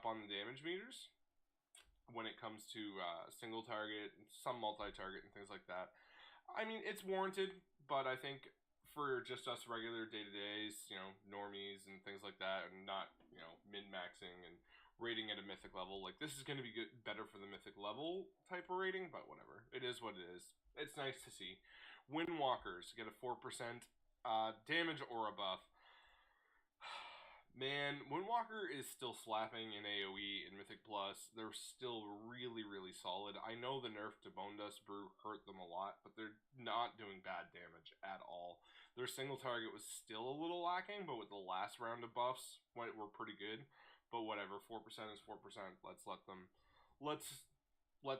up on the damage meters when it comes to single target, some multi-target, and things like that. I mean, it's warranted, but I think for just us regular day-to-days, normies and things like that, and not, min-maxing and rating at a mythic level, like, this is going to be better for the mythic level type of rating, but whatever. It is what it is. It's nice to see. Windwalkers get a 4% damage aura buff. Man, Windwalker is still slapping in AoE in Mythic Plus. They're still really, really solid. I know the nerf to Bone Dust Brew hurt them a lot, but they're not doing bad damage at all. Their single target was still a little lacking, but with the last round of buffs, were pretty good. But whatever, 4% is 4%. Let's let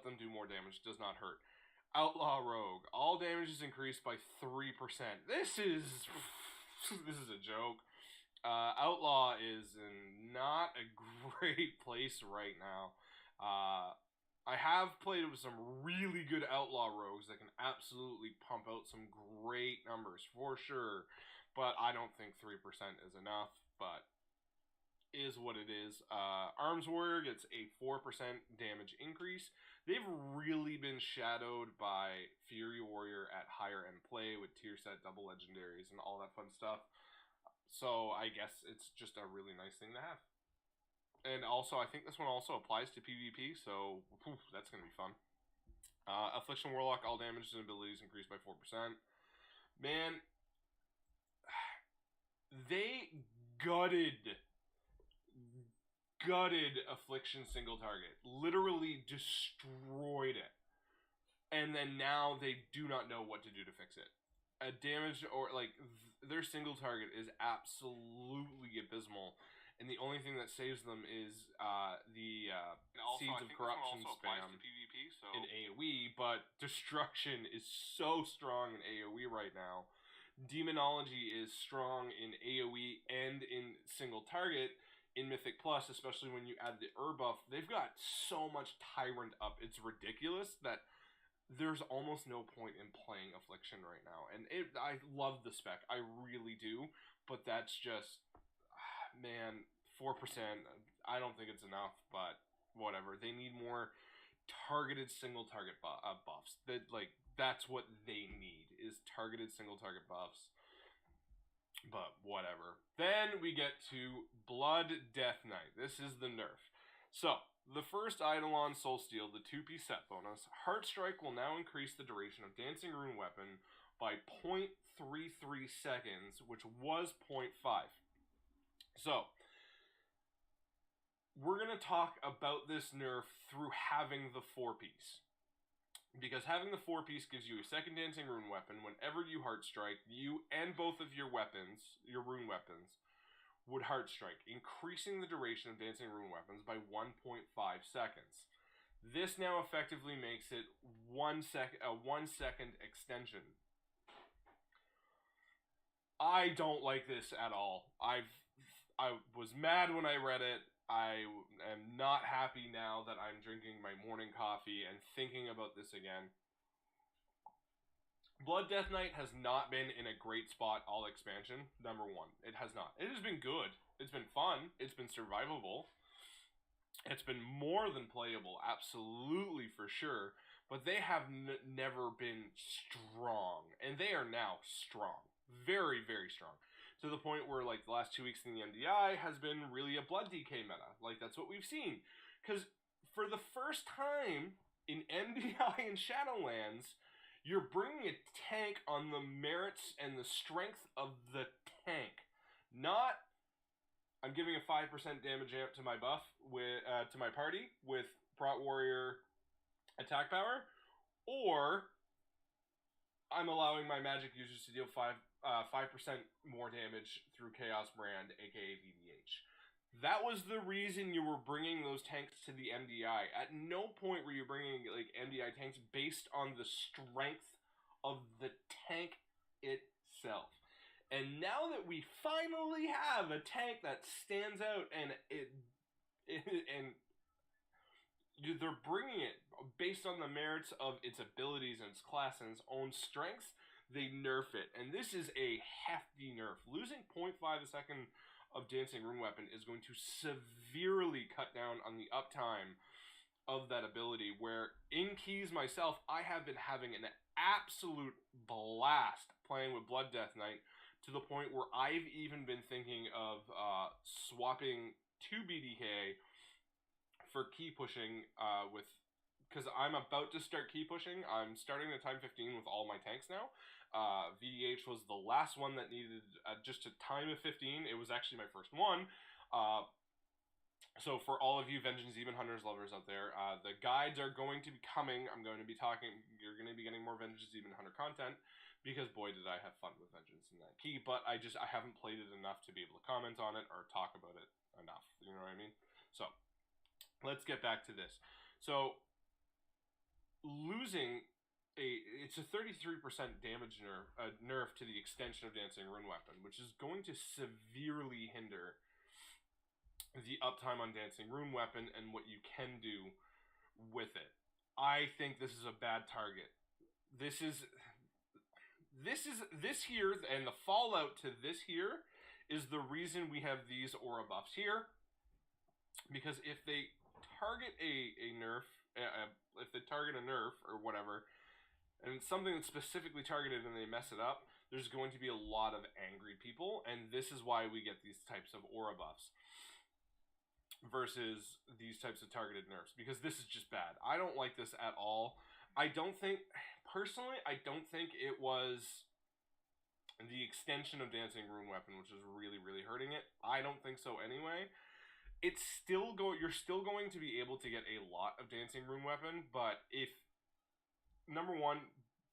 them do more damage. Does not hurt. Outlaw Rogue. All damage is increased by 3%. This is a joke. Outlaw is in not a great place right now. I have played with some really good Outlaw Rogues that can absolutely pump out some great numbers, for sure. But I don't think 3% is enough, but is what it is. Arms Warrior gets a 4% damage increase. They've really been shadowed by Fury Warrior at higher end play with tier set double legendaries and all that fun stuff. So I guess it's just a really nice thing to have. And also, I think this one also applies to PvP, so that's going to be fun. Affliction Warlock, all damage and abilities increased by 4%. Man, they gutted Affliction single target. Literally destroyed it. And then now they do not know what to do to fix it. A damage or their single target is absolutely abysmal, and the only thing that saves them is the Seeds of Corruption spam in AoE. But Destruction is so strong in AoE right now. Demonology is strong in AoE and in single target in Mythic Plus, especially when you add the buff. They've got so much Tyrant up, it's ridiculous that there's almost no point in playing Affliction right now. And I love the spec. I really do. But that's just, man, 4%. I don't think it's enough, but whatever. They need more targeted single target buffs. That's what they need, is targeted single target buffs. But whatever. Then we get to Blood Death Knight. This is the nerf. So, the first Eidolon Soulsteel, the 2-piece set bonus, Heartstrike will now increase the duration of Dancing Rune Weapon by 0.33 seconds, which was 0.5. So, we're going to talk about this nerf through having the 4-piece. Because having the 4-piece gives you a second Dancing Rune Weapon whenever you Heartstrike, you and both of your weapons, your rune weapons, would Heartstrike, increasing the duration of Dancing Rune Weapons by 1.5 seconds. This now effectively makes it a 1 second extension. I don't like this at all. I was mad when I read it. I am not happy now that I'm drinking my morning coffee and thinking about this again. Blood Death Knight has not been in a great spot all expansion, number one. It has not. It has been good. It's been fun. It's been survivable. It's been more than playable, absolutely for sure. But they have never been strong. And they are now strong. Very, very strong. To the point where, the last 2 weeks in the MDI has been really a Blood DK meta. That's what we've seen. Because for the first time in MDI and Shadowlands, you're bringing a tank on the merits and the strength of the tank. Not, I'm giving a 5% damage amp to my buff, to my party, with Prot Warrior attack power, or I'm allowing my magic users to deal 5% more damage through Chaos Brand, aka VDH. That was the reason you were bringing those tanks to the MDI. At no point were you bringing MDI tanks based on the strength of the tank itself. And now that we finally have a tank that stands out and they're bringing it based on the merits of its abilities and its class and its own strengths, they nerf it. And this is a hefty nerf. Losing 0.5 a second of Dancing Rune Weapon is going to severely cut down on the uptime of that ability, where in keys myself, I have been having an absolute blast playing with Blood Death Knight, to the point where I've even been thinking of swapping to BDK for key pushing because I'm about to start key pushing. I'm starting the time 15 with all my tanks now. VDH was the last one that needed just a time of 15. It was actually my first one. So for all of you Vengeance Demon Hunters lovers out there, the guides are going to be coming. I'm going to be talking. You're going to be getting more Vengeance Demon Hunter content, because boy did I have fun with Vengeance in that key. But I haven't played it enough to be able to comment on it or talk about it enough. You know what I mean? So let's get back to this. So losing it's a 33% damage nerf to the extension of Dancing Rune Weapon, which is going to severely hinder the uptime on Dancing Rune Weapon and what you can do with it. I think this is a bad target. This here, and the fallout to this here is the reason we have these aura buffs here. Because if they target a nerf, if they target a nerf or whatever, and it's something that's specifically targeted and they mess it up, there's going to be a lot of angry people, and this is why we get these types of aura buffs versus these types of targeted nerfs, because this is just bad. I don't like this at all. Personally, I don't think it was the extension of Dancing Rune Weapon which is really, really hurting it. I don't think so anyway. You're still going to be able to get a lot of Dancing Rune Weapon, but if number one,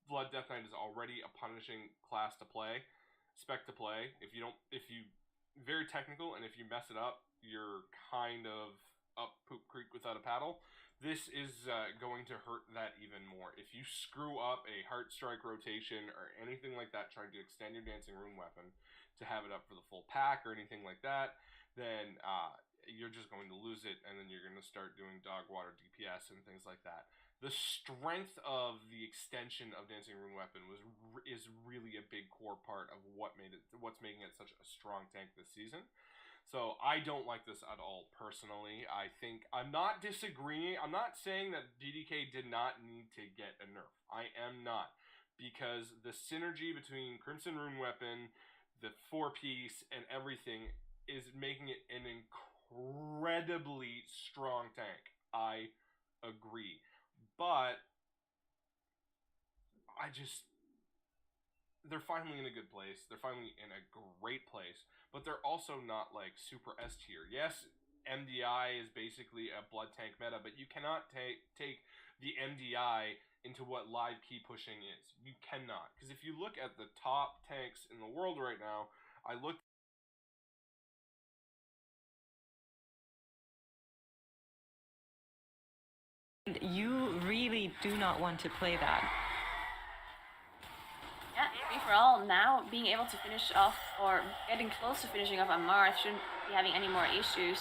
Blood Death Knight is already a punishing class to play, spec to play. If you very technical, and if you mess it up, you're kind of up poop creek without a paddle. This is going to hurt that even more. If you screw up a Heart Strike rotation or anything like that, trying to extend your Dancing Rune Weapon to have it up for the full pack or anything like that, then you're just going to lose it, and then you're going to start doing dog water DPS and things like that. The strength of the extension of Dancing Rune Weapon is really a big core part of what's making it such a strong tank this season. So I don't like this at all personally. I'm not disagreeing. I'm not saying that BDK did not need to get a nerf. I am not, because the synergy between Crimson Rune Weapon, the 4-piece, and everything is making it an incredibly strong tank. I agree. But they're finally in a good place. They're finally in a great place, but they're also not like super S tier. Yes, MDI is basically a blood tank meta, but you cannot take the MDI into what live key pushing is. You cannot. Because if you look at the top tanks in the world right now, I looked. You really do not want to play that. Yeah, free for all now, being able to finish off or getting close to finishing off Amarth shouldn't be having any more issues.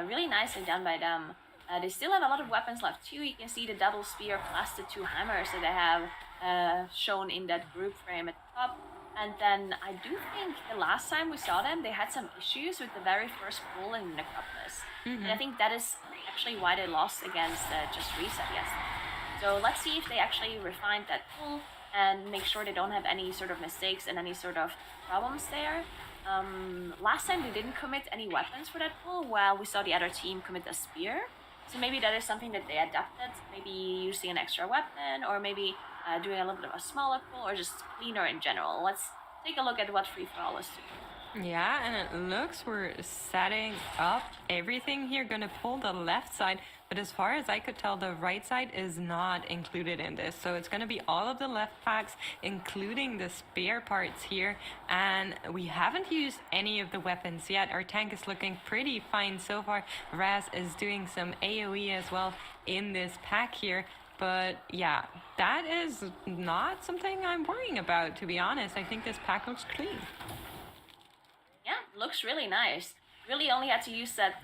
Really nicely done by them. They still have a lot of weapons left too. You can see the double spear plus the 2 hammers that they have shown in that group frame at the top. And then I do think the last time we saw them, they had some issues with the very first pull in Necropolis. And I think that is actually why they lost against Just Reset yesterday. So let's see if they actually refined that pull and make sure they don't have any sort of mistakes and any sort of problems there. Last time they didn't commit any weapons for that pull, while we saw the other team commit a spear. So maybe that is something that they adapted, maybe using an extra weapon, or maybe doing a little bit of a smaller pull, or just cleaner in general. Let's take a look at what Free For All is doing. Yeah, and it looks we're setting up everything here, gonna pull the left side, but as far as I could tell, the right side is not included in this. So it's gonna be all of the left packs, including the spare parts here, and we haven't used any of the weapons yet. Our tank is looking pretty fine so far. Raz is doing some AoE as well in this pack here. But yeah, that is not something I'm worrying about, to be honest. I think this pack looks clean. Yeah, looks really nice. Really only had to use that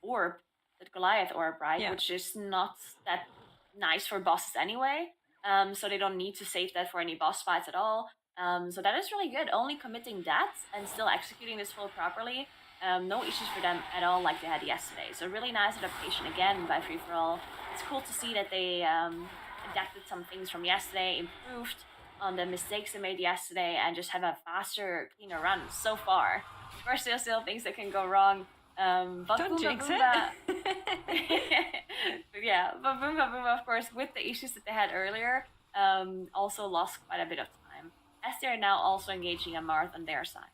orb, that Goliath orb, right? Yeah. Which is not that nice for bosses anyway. So they don't need to save that for any boss fights at all. So that is really good. Only committing that and still executing this full properly. No issues for them at all like they had yesterday. So really nice adaptation again by Free For All. It's cool to see that they adapted some things from yesterday, improved on the mistakes they made yesterday, and just have a faster, cleaner run so far. Of course, there's still things that can go wrong. But Don't Boomba jinx Boomba, it. yeah, but Boomba Boomba, of course, with the issues that they had earlier, also lost quite a bit of time, as they're now also engaging a Marth on their side.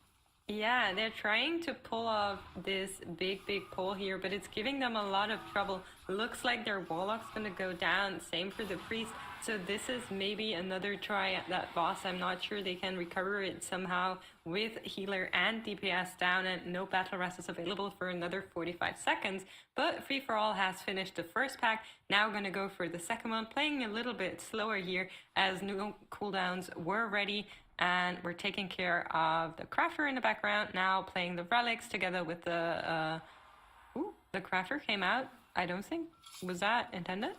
Yeah, they're trying to pull off this big pull here, but it's giving them a lot of trouble. Looks like their Warlock's gonna go down, same for the Priest. So this is maybe another try at that boss. I'm not sure they can recover it somehow with healer and DPS down, and no battle rest is available for another 45 seconds. But Free For All has finished the first pack, now gonna go for the second one, playing a little bit slower here as no cooldowns were ready. And we're taking care of the crafter in the background, now playing the relics together with the the crafter came out. I don't think, was that intended?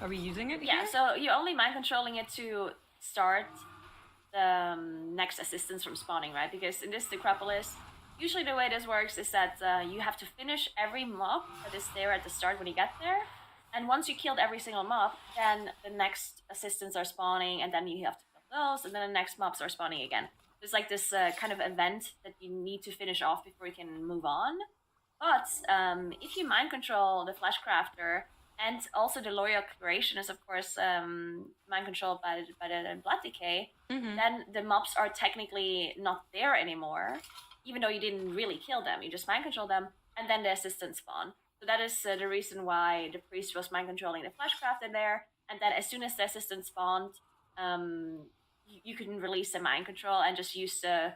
Are we using it Yeah, here? so you're only mind controlling it to start the next assistance from spawning, right? Because in this Necropolis, usually the way this works is that you have to finish every mob that is there at the start when you get there. And once you killed every single mob, then the next assistants are spawning, and then you have to kill those, and then the next mobs are spawning again. It's like this kind of event that you need to finish off before you can move on. But if you mind control the Fleshcrafter, and also the Loyal Creation is, of course, mind controlled by the Blood Decay, then the mobs are technically not there anymore, even though you didn't really kill them. You just mind control them, and then the assistants spawn. So that is the reason why the Priest was mind controlling the Fleshcrafter there, and then as soon as the assistant spawned, you can release the mind control and just use the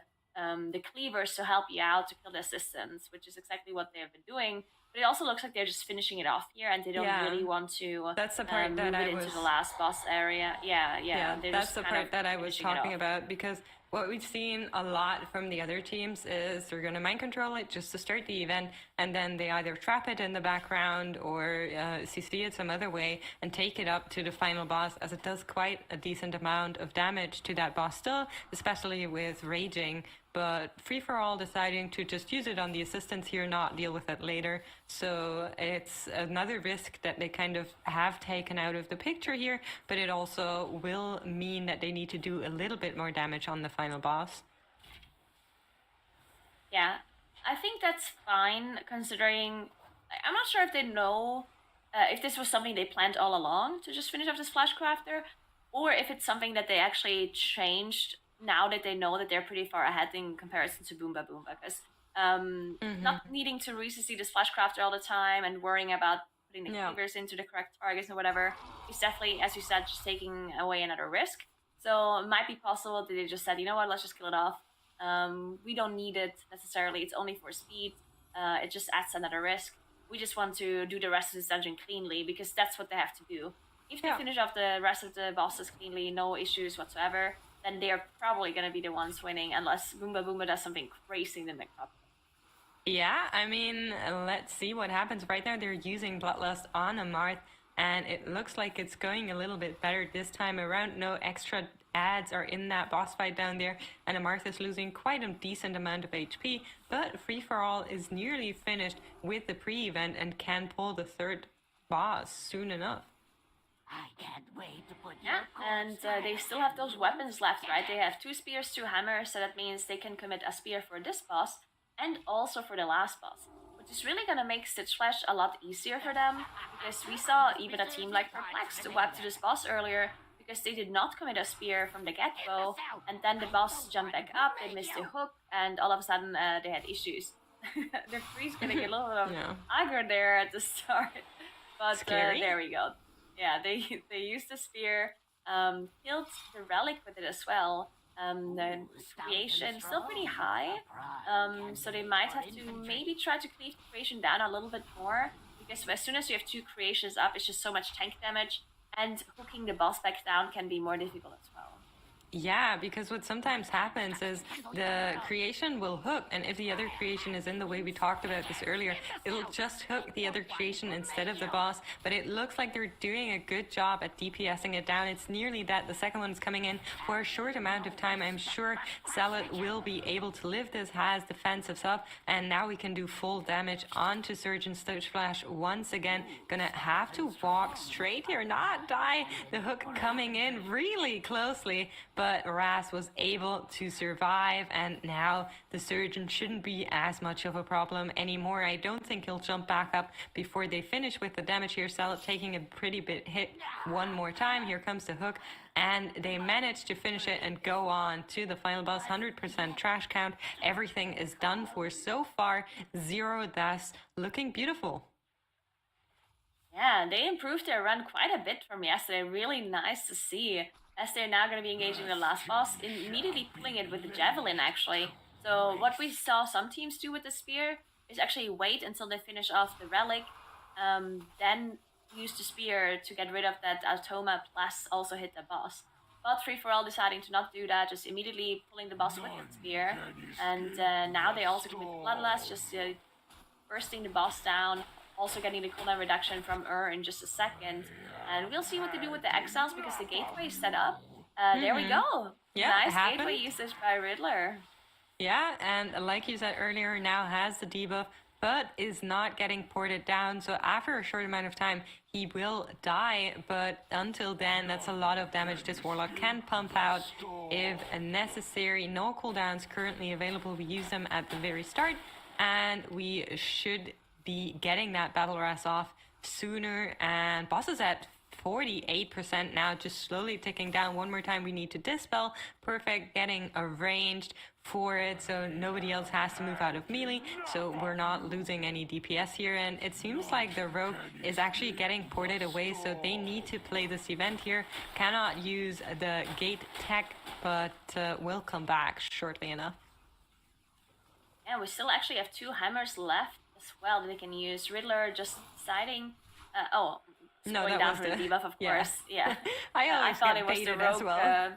cleavers to help you out to kill the assistants, which is exactly what they have been doing. But it also looks like they're just finishing it off here, and they don't really want to. That's the part that move I it was into the last boss area. Yeah. That's the part that I was talking about, because what we've seen a lot from the other teams is they're going to mind control it just to start the event, and then they either trap it in the background or CC it some other way and take it up to the final boss, as it does quite a decent amount of damage to that boss still, especially with raging. But Free For All deciding to just use it on the assistants here, not deal with it later. So it's another risk that they kind of have taken out of the picture here, but it also will mean that they need to do a little bit more damage on the final boss. Yeah, I think that's fine, considering I'm not sure if they know if this was something they planned all along to just finish off this Fleshcrafter, or if it's something that they actually changed now that they know that they're pretty far ahead in comparison to Boomba Boomba. Because not needing to re-CC this Fleshcrafter all the time and worrying about putting the cleavers into the correct targets and whatever is definitely, as you said, just taking away another risk. So it might be possible that they just said, you know what, let's just kill it off. We don't need it necessarily, it's only for speed. It just adds another risk. We just want to do the rest of this dungeon cleanly, because that's what they have to do. If they finish off the rest of the bosses cleanly, no issues whatsoever, then they're probably going to be the ones winning, unless Boomba Boomba does something crazy in the Necropolis. Yeah, I mean, let's see what happens. Right now they're using Bloodlust on a Marth, and it looks like it's going a little bit better this time around. No extra adds are in that boss fight down there, and Amarth is losing quite a decent amount of HP, but Free For All is nearly finished with the pre-event and can pull the third boss soon enough. I can't wait to put and they still have those weapons left, right? They have 2 spears, 2 hammers, so that means they can commit a spear for this boss and also for the last boss, which is really going to make Stitch Flash a lot easier for them, because we saw even a team like Perplexed wipe to this boss earlier because they did not commit a spear from the get-go, and then the boss jumped back up, they missed the hook, and all of a sudden they had issues. The Free's going to get a little bit of aggro there at the start, but there we go. Yeah, they used the spear, killed the relic with it as well. The creation still pretty high, so they might have to maybe try to cleave the creation down a little bit more, because as soon as you have 2 creations up, it's just so much tank damage, and hooking the boss back down can be more difficult as well. Yeah, because what sometimes happens is the creation will hook, and if the other creation is in the way we talked about this earlier, it'll just hook the other creation instead of the boss. But it looks like they're doing a good job at DPSing it down. It's nearly that the second one's coming in for a short amount of time. I'm sure Zealot will be able to live this, has defensive up, and now we can do full damage onto Surgeon Splash once again. Gonna have to walk straight here, not die. The hook coming in really closely, but Raz was able to survive, and now the Surgeon shouldn't be as much of a problem anymore. I don't think he'll jump back up before they finish with the damage here. Zealot taking a pretty bit hit one more time. Here comes the hook, and they manage to finish it and go on to the final boss. 100% trash count. Everything is done for so far. 0 deaths. Looking beautiful. Yeah, they improved their run quite a bit from yesterday. Really nice to see. As they're now going to be engaging the last boss, immediately pulling it with the javelin, actually. So what we saw some teams do with the spear is actually wait until they finish off the relic, then use the spear to get rid of that automa, plus also hit the boss. But Free For All deciding to not do that, just immediately pulling the boss with the spear. And now they also commit Bloodlust, just bursting the boss down. Also getting the cooldown reduction from in just a second. And we'll see what they do with the exiles, because the gateway is set up. There we go. Yeah, nice gateway usage by Riddler. Yeah, and like you said earlier, now has the debuff, but is not getting ported down. So after a short amount of time, he will die. But until then, that's a lot of damage this Warlock can pump out if necessary. No cooldowns currently available. We use them at the very start, and we should be getting that Battle Ras off sooner. And boss is at 48% now, just slowly ticking down. One more time, we need to dispel. Perfect, getting arranged for it, so nobody else has to move out of melee, so we're not losing any DPS here. And it seems like the rogue is actually getting ported away, so they need to play this event here. Cannot use the gate tech, but will come back shortly enough. Yeah, we still actually have 2 hammers left as well that they can use. Riddler just deciding No, going that down was for the the debuff, of yeah. course. Yeah. I always thought get it was the baited rogue. as well.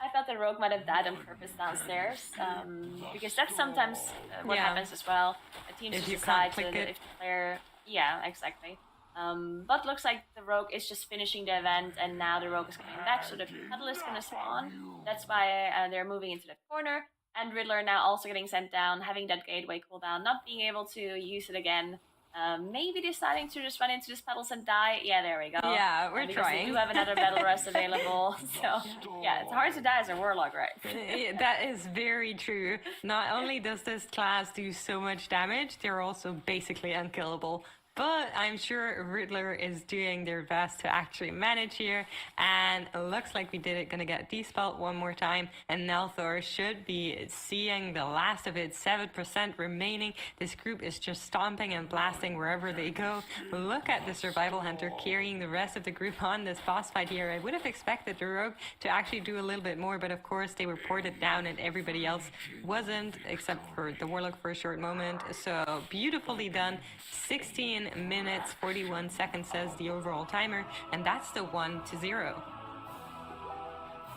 I thought the rogue might have died on purpose downstairs, because that's sometimes what Yeah. happens as well. Teams If just you decide can't click it. if the player, yeah, exactly. But looks like the rogue is just finishing the event, and now the rogue is coming back, so the puddle is gonna spawn. That's why they're moving into the corner. And Riddler now also getting sent down, having that gateway cooldown, not being able to use it again. Maybe deciding to just run into these puddles and die. Yeah, there we go. Yeah, we're because trying. They do have another battle rest available. So, yeah, it's hard to die as a warlock, right? Yeah, that is very true. Not only does this class do so much damage, they're also basically unkillable. But I'm sure Riddler is doing their best to actually manage here. And it looks like we did it. Gonna get Dispelled one more time. And Nelthor should be seeing the last of it. 7% remaining. This group is just stomping and blasting wherever they go. Look at the Survival Hunter carrying the rest of the group on this boss fight here. I would have expected the Rogue to actually do a little bit more. But of course, they were ported down and everybody else wasn't, except for the Warlock for a short moment. So beautifully done. 16 minutes 41 seconds says the overall timer, and that's the 1-0.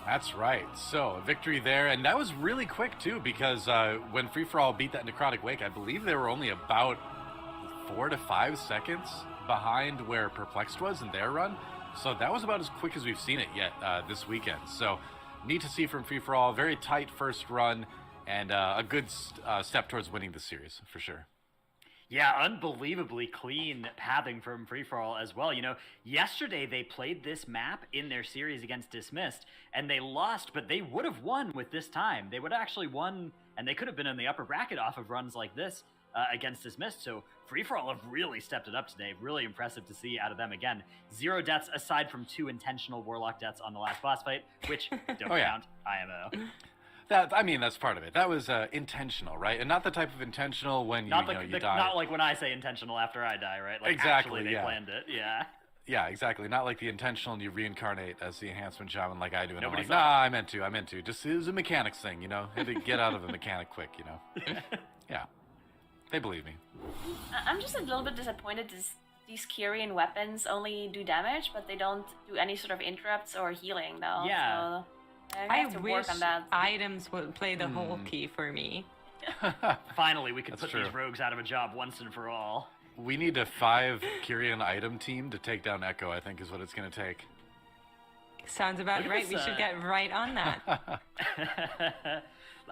That's right. So a victory there, and that was really quick too, because when Free For All beat that Necrotic Wake, I believe they were only about 4 to 5 seconds behind where Perplexed was in their run. So that was about as quick as we've seen it yet this weekend. So neat to see from Free For All. Very tight first run, and a good step towards winning the series for sure. Yeah, unbelievably clean pathing from Free For All as well. You know, yesterday they played this map in their series against Dismissed, and they lost, but they would have won with this time. They would have actually won, and they could have been in the upper bracket off of runs like this against Dismissed. So Free For All have really stepped it up today. Really impressive to see out of them again. 0 deaths aside from 2 intentional Warlock deaths on the last boss fight, which don't count IMO. That's part of it. That was intentional, right? And not the type of intentional when you die. Not like when I say intentional after I die, right? Like exactly, actually they planned it, yeah. Yeah, exactly. Not like the intentional and you reincarnate as the enhancement shaman like I do. And Nobody I'm like, I meant to. Just it was a mechanics thing, you know? Had to get out of the mechanic quick, you know? Yeah. They believe me. I'm just a little bit disappointed these Kyrian weapons only do damage, but they don't do any sort of interrupts or healing, though. Yeah. So I I have to wish work on that. items would play the whole key for me. Finally, we could That's put true. these rogues out of a job once and for all. We need a 5 Kyrian item team to take down Echo, I think is what it's going to take. Sounds about Look at right. this, We should get right on that.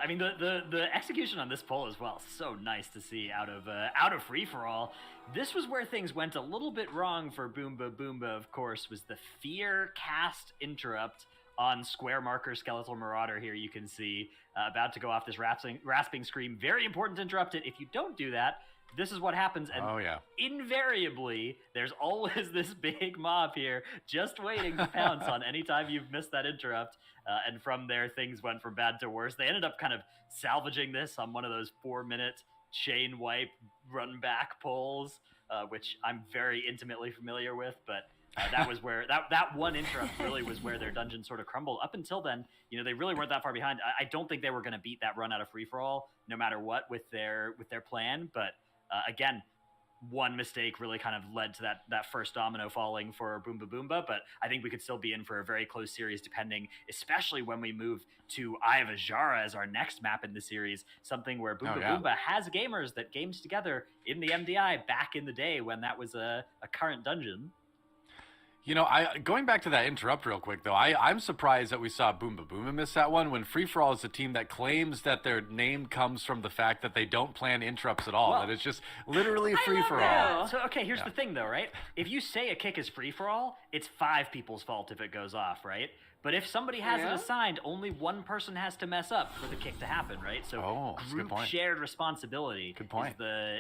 I mean, the execution on this poll as well, so nice to see out of free for all. This was where things went a little bit wrong for Boomba. Boomba, of course, was the fear cast interrupt on square marker Skeletal Marauder. Here you can see about to go off this rasping scream. Very important to interrupt it. If you don't do that, this is what happens. And Oh, yeah. invariably, there's always this big mob here just waiting to pounce on any time you've missed that interrupt. And from there, things went from bad to worse. They ended up kind of salvaging this on one of those 4-minute chain wipe run back polls, which I'm very intimately familiar with. But that was where that one interrupt really was where their dungeon sort of crumbled. Up until then, they really weren't that far behind. I don't think they were going to beat that run out of free for all, no matter what, with their plan. But again, one mistake really kind of led to that first domino falling for Boomba Boomba, but I think we could still be in for a very close series, depending, especially when we move to Eye of Azshara as our next map in the series, something where Boomba Boomba has gamers that gamed together in the MDI back in the day when that was a current dungeon. Going back to that interrupt real quick, though, I'm surprised that we saw Boomba Boomba miss that one when Free For All is a team that claims that their name comes from the fact that they don't plan interrupts at all, Well, that it's just literally I free love for that. all. So, okay, here's the thing, though, right? If you say a kick is free for all, it's 5 people's fault if it goes off, right? But if somebody has Yeah. it assigned, only one person has to mess up for the kick to happen, right? So that's a good group point. shared responsibility Good point. is the,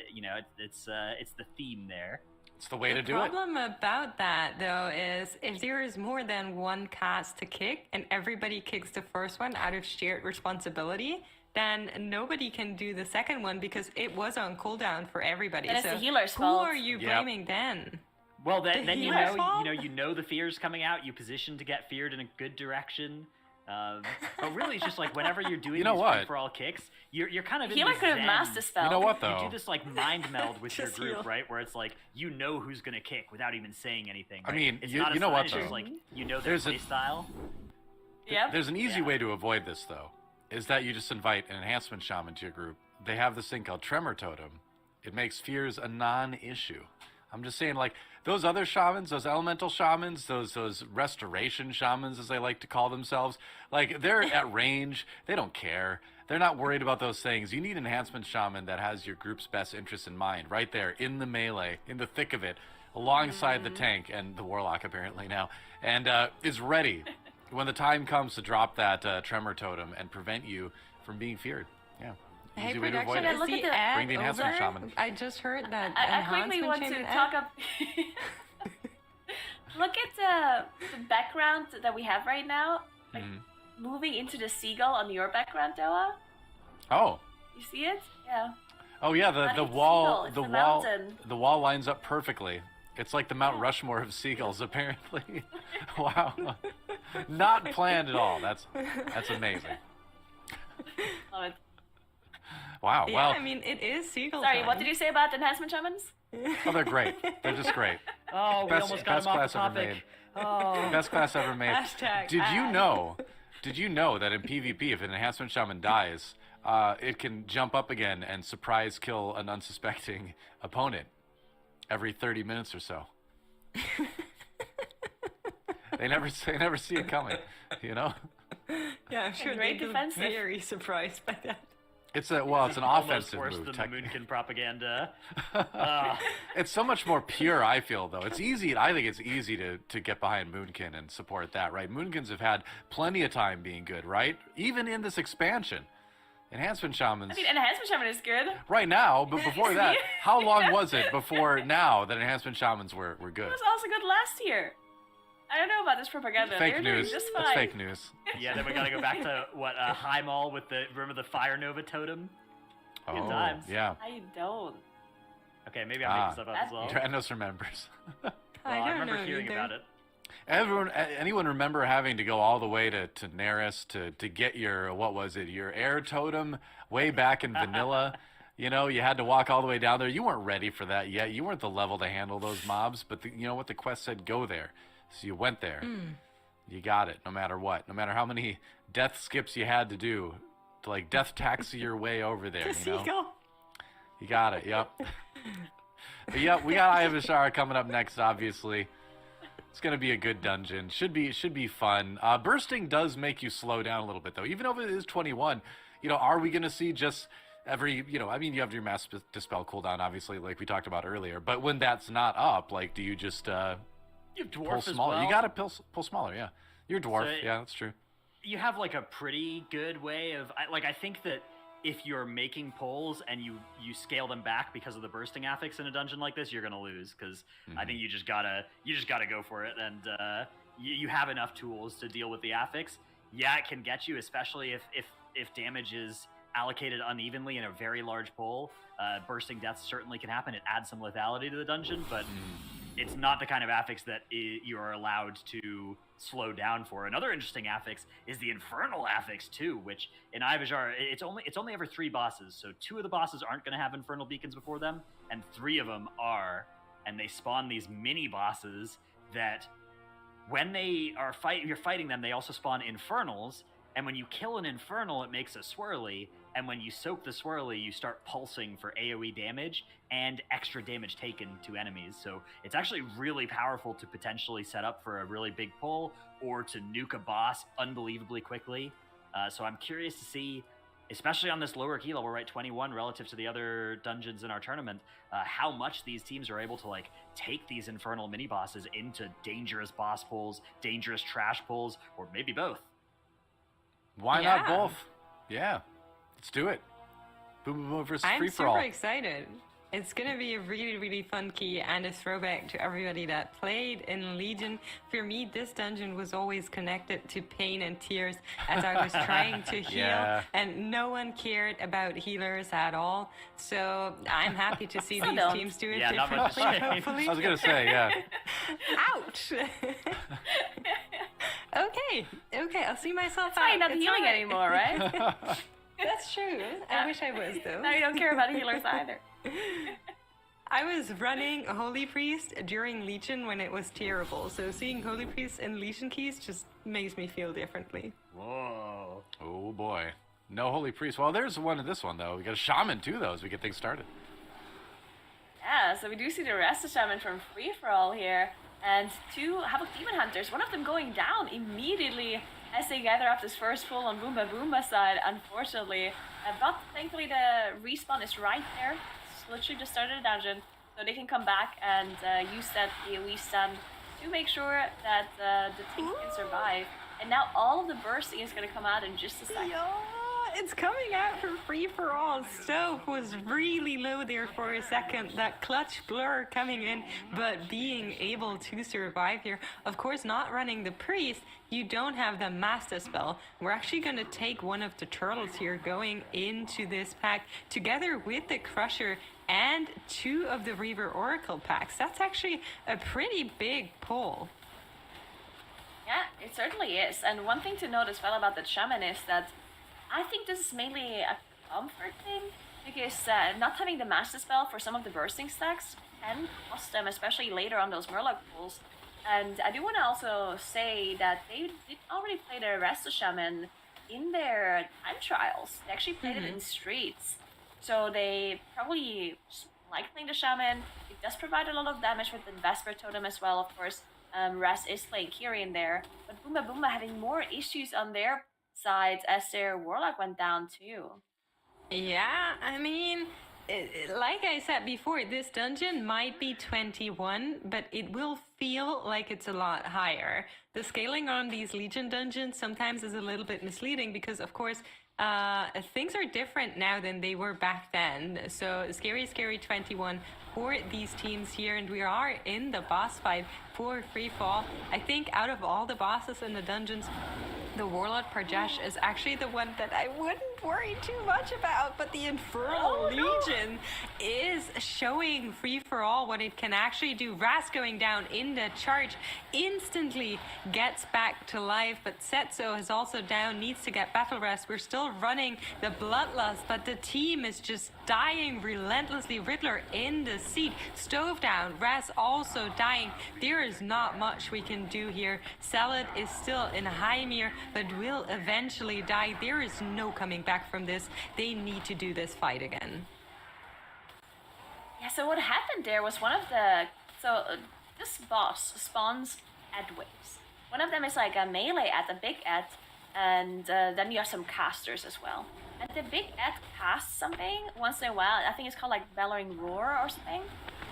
it's the theme there. It's the way to The do it. problem about that, though, is if there is more than one cast to kick and everybody kicks the first one out of shared responsibility, then nobody can do the second one because it was on cooldown for everybody. Then it's so the healer's who fault. are you Yep. blaming then? Well, then The you healer's know, fault? you know the fear's coming out. You position to get feared in a good direction. But really, it's just like whenever you're doing You know these what? free for all kicks, you're kind of in Healer this could have zen. masked the spell. You know what, You though? do this like mind meld with your Just group, heal. right? Where it's like you know who's gonna kick without even saying anything. I right? mean, it's you- not a you know sign, what, it's just though? like their There's a- play style. Yep. There's an easy Yeah. way to avoid this, though, is that you just invite an enhancement shaman to your group. They have this thing called Tremor Totem. It makes fears a non-issue. I'm just saying, like, those other shamans, those elemental shamans, those restoration shamans, as they like to call themselves, like, they're at range. They don't care. They're not worried about those things. You need an enhancement shaman that has your group's best interests in mind, right there, in the melee, in the thick of it, alongside the tank and the warlock, apparently, now, and is ready when the time comes to drop that Tremor Totem and prevent you from being feared. Yeah. Hey, Easy way to avoid production, it. is Look the at the- ad Bring the enhancement over? shaman. I just heard that I quickly enhancement want to shaman talk ad. up. Look at the background that we have right now. Like, moving into the seagull on your background, Doa. Oh. You see it? Yeah. Oh yeah, Not the a wall seagull, it's the the wall mountain. the wall lines up perfectly. It's like the Mount Rushmore of seagulls, apparently. Wow. Not planned at all. That's amazing. Love it. Wow. Yeah, Well, I mean, it is seagull Sorry, time. what did you say about enhancement shamans? oh, they're great. They're just great. Oh, we Best- almost got best him off class the ever topic. made. Oh. Best class ever made. Hashtag Did you ad. know? Did you know that in PvP, if an enhancement shaman dies, it can jump up again and surprise kill an unsuspecting opponent every 30 minutes or so. They never see it coming, you know. Yeah, I'm sure Great they'd be defensive. very surprised by that. It's an Almost offensive worse move. than tech- the Moonkin propaganda. It's so much more pure, I feel, though. It's easy. I think it's easy to get behind Moonkin and support that, right? Moonkins have had plenty of time being good, right? Even in this expansion. Enhancement shamans, I mean, enhancement shaman is good. right now, but before that, how long Yeah. was it before now that enhancement shamans were good? It was also good last year. I don't know about this propaganda. Fake They're news. doing just That's fine. fake news. Yeah, then we gotta go back to what High Mall with remember the Fire Nova totem? Good Oh, times. yeah. I don't. Okay, maybe I'm making stuff up as well. Dranos remembers. Well, I I don't remember know hearing either. about it. Anyone remember having to go all the way to Neris to get your, what was it, your air totem way back in vanilla? You know, you had to walk all the way down there. You weren't ready for that yet. You weren't the level to handle those mobs. But you know what? The quest said go there. So you went there. You got it, no matter what. No matter how many death skips you had to do to, like, death taxi your way over there, you know? Seagull. You got it, yep. But yep, we got Eye of Ashara coming up next, obviously. It's going to be a good dungeon. Should be fun. Bursting does make you slow down a little bit, though. Even though it is 21, you know, are we going to see just every, you know, I mean, you have your Mass Dispel cooldown, obviously, like we talked about earlier. But when that's not up, like, do you just You have pull dwarf as smaller? well. You got to pull smaller, yeah. You're dwarf, So- yeah, that's true. You have like a pretty good way of I think that if you're making pulls and you scale them back because of the bursting affix in a dungeon like this, you're gonna lose because I think you just gotta go for it, and you have enough tools to deal with the affix. Yeah, it can get you, especially if damage is allocated unevenly in a very large pull. Bursting deaths certainly can happen. It adds some lethality to the dungeon, but it's not the kind of affix that you are allowed to slow down for. Another interesting affix is the Infernal affix too, which in Eye of Ashara, it's only ever 3 bosses, so 2 of the bosses aren't going to have Infernal beacons before them, and 3 of them are, and they spawn these mini bosses that when they are you're fighting them, they also spawn Infernals, and when you kill an Infernal, it makes a swirly, and when you soak the swirly, you start pulsing for AoE damage and extra damage taken to enemies. So it's actually really powerful to potentially set up for a really big pull or to nuke a boss unbelievably quickly. So I'm curious to see, especially on this lower key level, right, 21, relative to the other dungeons in our tournament, how much these teams are able to like take these Infernal mini bosses into dangerous boss pulls, dangerous trash pulls, or maybe both. Why not Yeah. both? Yeah. Let's do it. Boom Boom Boom versus I'm Free For All. super excited. It's gonna be a really, really fun key and a throwback to everybody that played in Legion. For me, this dungeon was always connected to pain and tears as I was trying to heal, Yeah. and no one cared about healers at all. So I'm happy to see Some these don't. teams do it Yeah, not much differently, to say. hopefully. I was going to say, yeah. Ouch! Okay, I'll see myself Why out. you're not It's healing alright. anymore, right? That's true. I wish I was, though. Now you don't care about healers either. I was running Holy Priest during Legion when it was terrible, so seeing Holy Priest and Legion keys just makes me feel differently. Whoa. Oh, boy. No Holy Priest. Well, there's one in this one, though. We got a Shaman, too, though, as we get things started. Yeah, so we do see the rest of Shaman from Free For All here, and 2 Havoc Demon Hunters, one of them going down immediately as they gather up this first pull on Boomba Boomba side, unfortunately. But thankfully the respawn is right there. It's literally just started a dungeon, so they can come back and use that AoE stun to make sure that the team can survive. And now all of the bursting is going to come out in just a second. Yeah, it's coming out for Free For All. Stove was really low there for a second. That clutch blur coming in, but being able to survive here. Of course, not running the priest, you don't have the master spell. We're actually going to take one of the turtles here going into this pack together with the crusher and 2 of the Reaver Oracle packs. That's actually a pretty big pull. Yeah, it certainly is. And one thing to note as well about the Shaman is that I think this is mainly a comfort thing, because not having the Master Spell for some of the bursting stacks can cost them, especially later on those Murloc pulls. And I do want to also say that they did already play the Resto Shaman in their time trials. They actually played it in streets. So they probably like playing the Shaman. It does provide a lot of damage with the Vesper Totem as well, of course. Ras is playing Kyrian there. But Boomba Boomba having more issues on their sides as their Warlock went down too. Yeah, I mean, like I said before, this dungeon might be 21, but it will feel like it's a lot higher. The scaling on these Legion dungeons sometimes is a little bit misleading because, of course, things are different now than they were back then. So Scary 21 for these teams here, and we are in the boss fight for Free Fall. I think out of all the bosses in the dungeons, the Warlord Parjesh is actually the one that I wouldn't worry too much about, but the Infernal Legion is showing free-for-all what it can actually do. Ras going down in the charge instantly gets back to life, but Setzo is also down, needs to get battle rest. We're still running the Bloodlust, but the team is just dying relentlessly. Riddler in the seat, Stove down, Ras also dying. There is not much we can do here. Salad is still in Hymir, but will eventually die. There is no coming back from this. They need to do this fight again. Yeah, so what happened there was one of the... this boss spawns ad waves. One of them is like a melee ad, a big ad, and then you have some casters as well. And the big ad casts something once in a while. I think it's called like Bellowing Roar or something.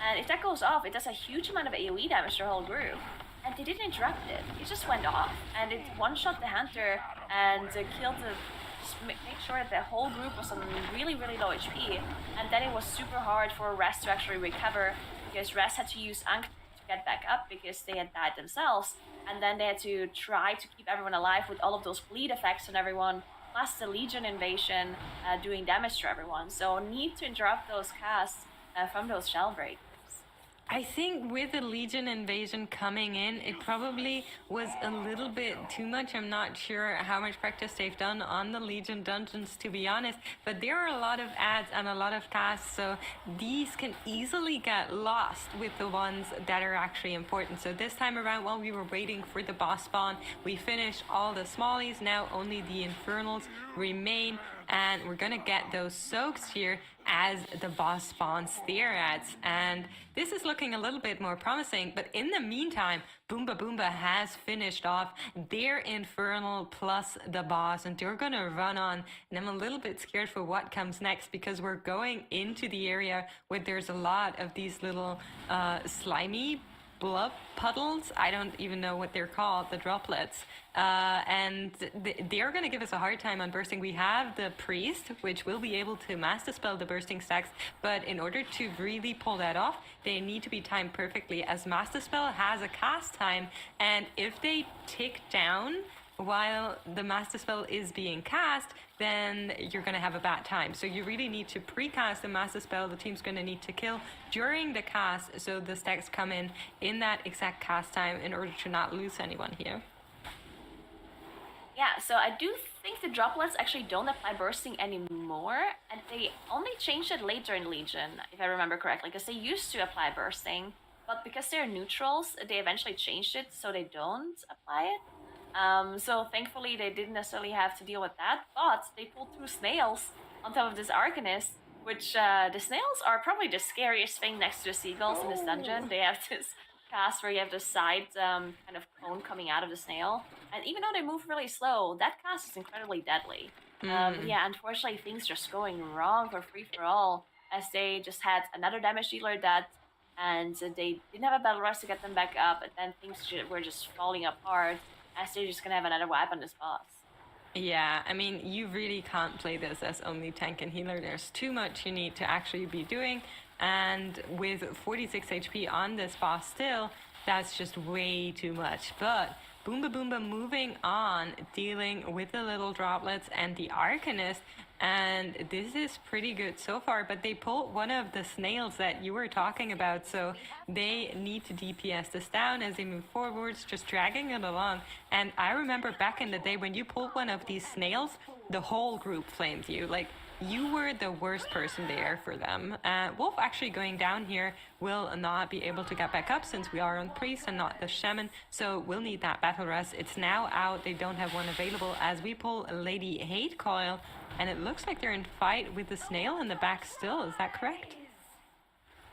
And if that goes off, it does a huge amount of AoE damage to their whole group. And they didn't interrupt it. It just went off. And it one-shot the Hunter and killed the... Just make sure that the whole group was on really, really low HP. And then it was super hard for Rest to actually recover, because Rest had to use Ankh to get back up because they had died themselves. And then they had to try to keep everyone alive with all of those bleed effects on everyone, plus the Legion invasion doing damage to everyone. So need to interrupt those casts from those shell breakers. I think with the Legion invasion coming in, it probably was a little bit too much. I'm not sure how much practice they've done on the Legion dungeons, to be honest, but there are a lot of ads and a lot of tasks, so these can easily get lost with the ones that are actually important. So this time around, while we were waiting for the boss spawn, we finished all the smallies. Now only the Infernals remain, and we're gonna get those soaks here as the boss spawns their ads, and this is looking a little bit more promising. But in the meantime, Boomba Boomba has finished off their Infernal plus the boss, and they're gonna run on, and I'm a little bit scared for what comes next, because we're going into the area where there's a lot of these little slimy blood puddles. I don't even know what they're called, the droplets. And they're going to give us a hard time on bursting. We have the priest, which will be able to mass dispel the bursting stacks, but in order to really pull that off, they need to be timed perfectly, as mass dispel has a cast time, and if they tick down while the mass dispel is being cast, then you're going to have a bad time. So you really need to pre-cast the mass dispel. The team's going to need to kill during the cast, so the stacks come in that exact cast time in order to not lose anyone here. Yeah, so I do think the droplets actually don't apply bursting anymore, and they only changed it later in Legion, if I remember correctly, because they used to apply bursting, but because they're neutrals, they eventually changed it so they don't apply it. So thankfully they didn't necessarily have to deal with that, but they pulled 2 snails on top of this Arcanist, which the snails are probably the scariest thing next to the seagulls in this dungeon. They have this cast where you have the side kind of cone coming out of the snail, and even though they move really slow, that cast is incredibly deadly. Yeah, unfortunately things just going wrong for free-for-all, as they just had another damage dealer dead, and they didn't have a battle rush to get them back up, and then things were just falling apart, as they're just gonna have another wipe on this boss. Yeah, I mean, you really can't play this as only tank and healer. There's too much you need to actually be doing, and with 46 HP on this boss still, that's just way too much. But Boomba Boomba moving on, dealing with the little droplets and the Arcanist, and this is pretty good so far, but they pulled one of the snails that you were talking about, so they need to DPS this down as they move forwards, just dragging it along. And I remember back in the day when you pulled one of these snails, the whole group flamed you. Like, you were the worst person there for them. Wolf actually going down here will not be able to get back up, since we are on priest and not the shaman, so we'll need that battle rest. It's now out, they don't have one available, as we pull Lady Hate Coil, and it looks like they're in fight with the snail in the back still. Is that correct?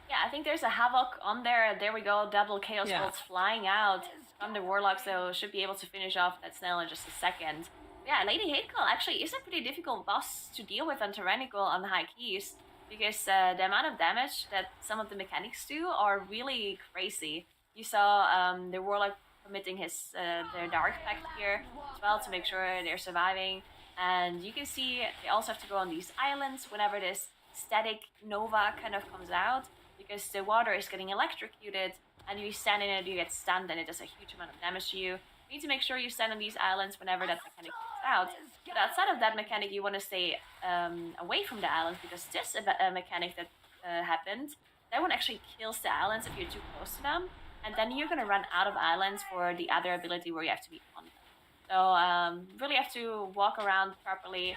Yeah, I think there's a Havoc on there. There we go, double Chaos Bolts flying out from the Warlock, so should be able to finish off that snail in just a second. Yeah, Lady Hate Call actually is a pretty difficult boss to deal with on Tyrannical on high keys, because the amount of damage that some of the mechanics do are really crazy. You saw the Warlock committing his their Dark Pact here as well to make sure they're surviving, and you can see they also have to go on these islands whenever this static nova kind of comes out, because the water is getting electrocuted, and you stand in it, you get stunned, and it does a huge amount of damage to you. You need to make sure you stand on these islands whenever that mechanic comes out. But outside of that mechanic, you want to stay away from the islands because this mechanic that happened, that one actually kills the islands if you're too close to them, and then you're gonna run out of islands for the other ability where you have to be on them. So really have to walk around properly,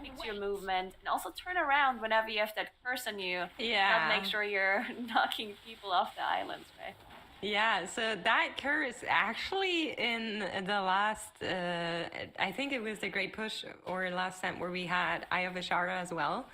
fix your movement, and also turn around whenever you have that curse on you. Yeah. Make sure you're knocking people off the islands, right? Yeah, so that curse actually in the last, I think it was the Great Push or last time where we had Eye of Ashara as well.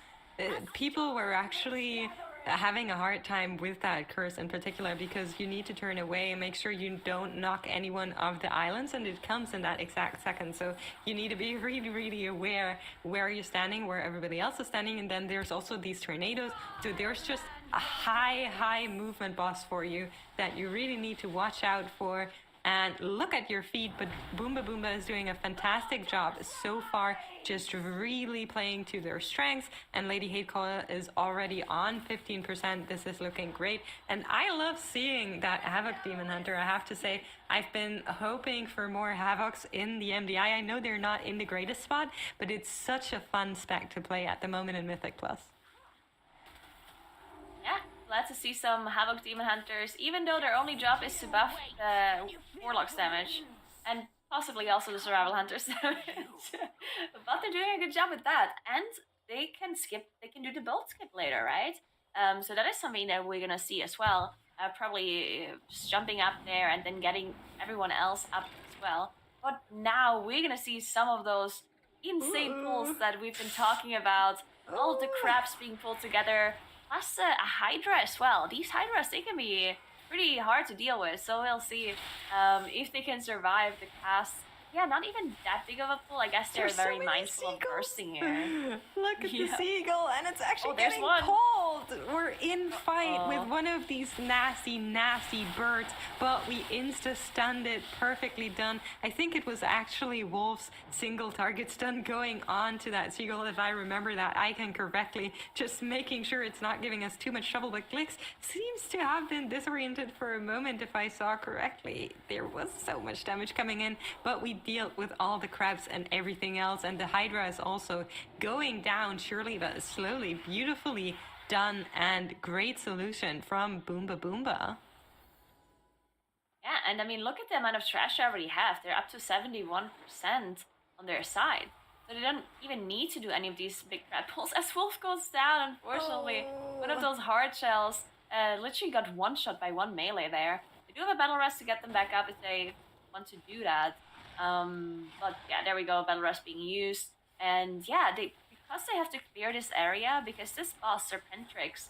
People were actually having a hard time with that curse in particular because you need to turn away and make sure you don't knock anyone off the islands, and it comes in that exact second. So you need to be really, really aware where you're standing, where everybody else is standing, and then there's also these tornadoes. So there's just a high movement boss for you that you really need to watch out for and look at your feet. But Boomba Boomba is doing a fantastic job so far, just really playing to their strengths, and Lady Hatecoil is already on 15%. This is looking great, and I love seeing that Havoc Demon Hunter. I have to say, I've been hoping for more Havocs in the MDI. I know they're not in the greatest spot, but it's such a fun spec to play at the moment in Mythic Plus. Yeah, glad to see some Havoc Demon Hunters, even though their only job is to buff the Warlock's damage, and possibly also the Survival Hunter's damage. But they're doing a good job with that, and they can do the bolt skip later, right? So that is something that we're gonna see as well. Probably just jumping up there and then getting everyone else up as well. But now we're gonna see some of those insane pulls that we've been talking about. All of the crabs being pulled together, plus a Hydra as well. These Hydras, they can be pretty hard to deal with, so we'll see if they can survive the cast. Yeah, not even that big of a pull. I guess they're There's so very many mindful of seagulls. bursting here. Look at the seagull, and it's actually there's getting one. cold. We're in fight with one of these nasty birds, but we insta-stunned it. Perfectly done. I think it was actually Wolf's single target stun going on to that seagull, if I remember that icon correctly, just making sure it's not giving us too much trouble. But Glix seems to have been disoriented for a moment, if I saw correctly. There was so much damage coming in, but we deal with all the crabs and everything else, and the Hydra is also going down surely but slowly. Beautifully done and great solution from Boomba Boomba. Yeah, and I mean, look at the amount of trash they already have. They're up to 71% on their side. So they don't even need to do any of these big crab pulls. As Wolf goes down, unfortunately, one of those hard shells literally got one shot by one melee there. They do have a battle rest to get them back up if they want to do that. But yeah, there we go, Battle Rush being used. And yeah, because they have to clear this area, because this boss, Serpentrix,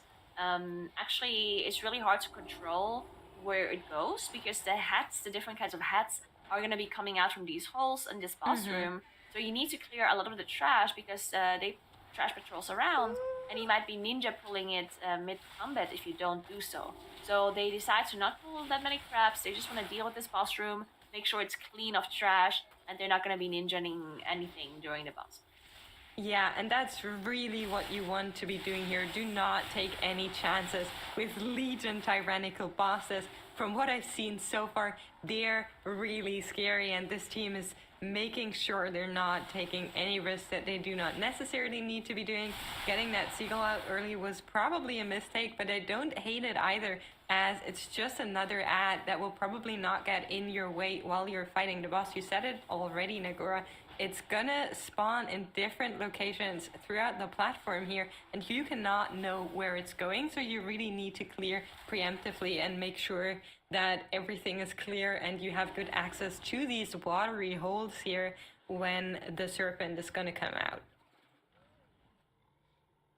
actually is really hard to control where it goes, because the different kinds of hats are going to be coming out from these holes in this boss room. So you need to clear a lot of the trash, because they trash patrols around, and you might be ninja pulling it mid-combat if you don't do so. So they decide to not pull that many crabs, they just want to deal with this boss room, make sure it's clean of trash, and they're not going to be ninjaing anything during the boss. Yeah, and that's really what you want to be doing here. Do not take any chances with Legion tyrannical bosses. From what I've seen so far, they're really scary, and this team is making sure they're not taking any risks that they do not necessarily need to be doing. Getting that seagull out early was probably a mistake, but I don't hate it either, as it's just another ad that will probably not get in your way while you're fighting the boss. You said it already, Nagora. It's gonna spawn in different locations throughout the platform here, and you cannot know where it's going, so you really need to clear preemptively and make sure that everything is clear and you have good access to these watery holes here when the serpent is gonna come out.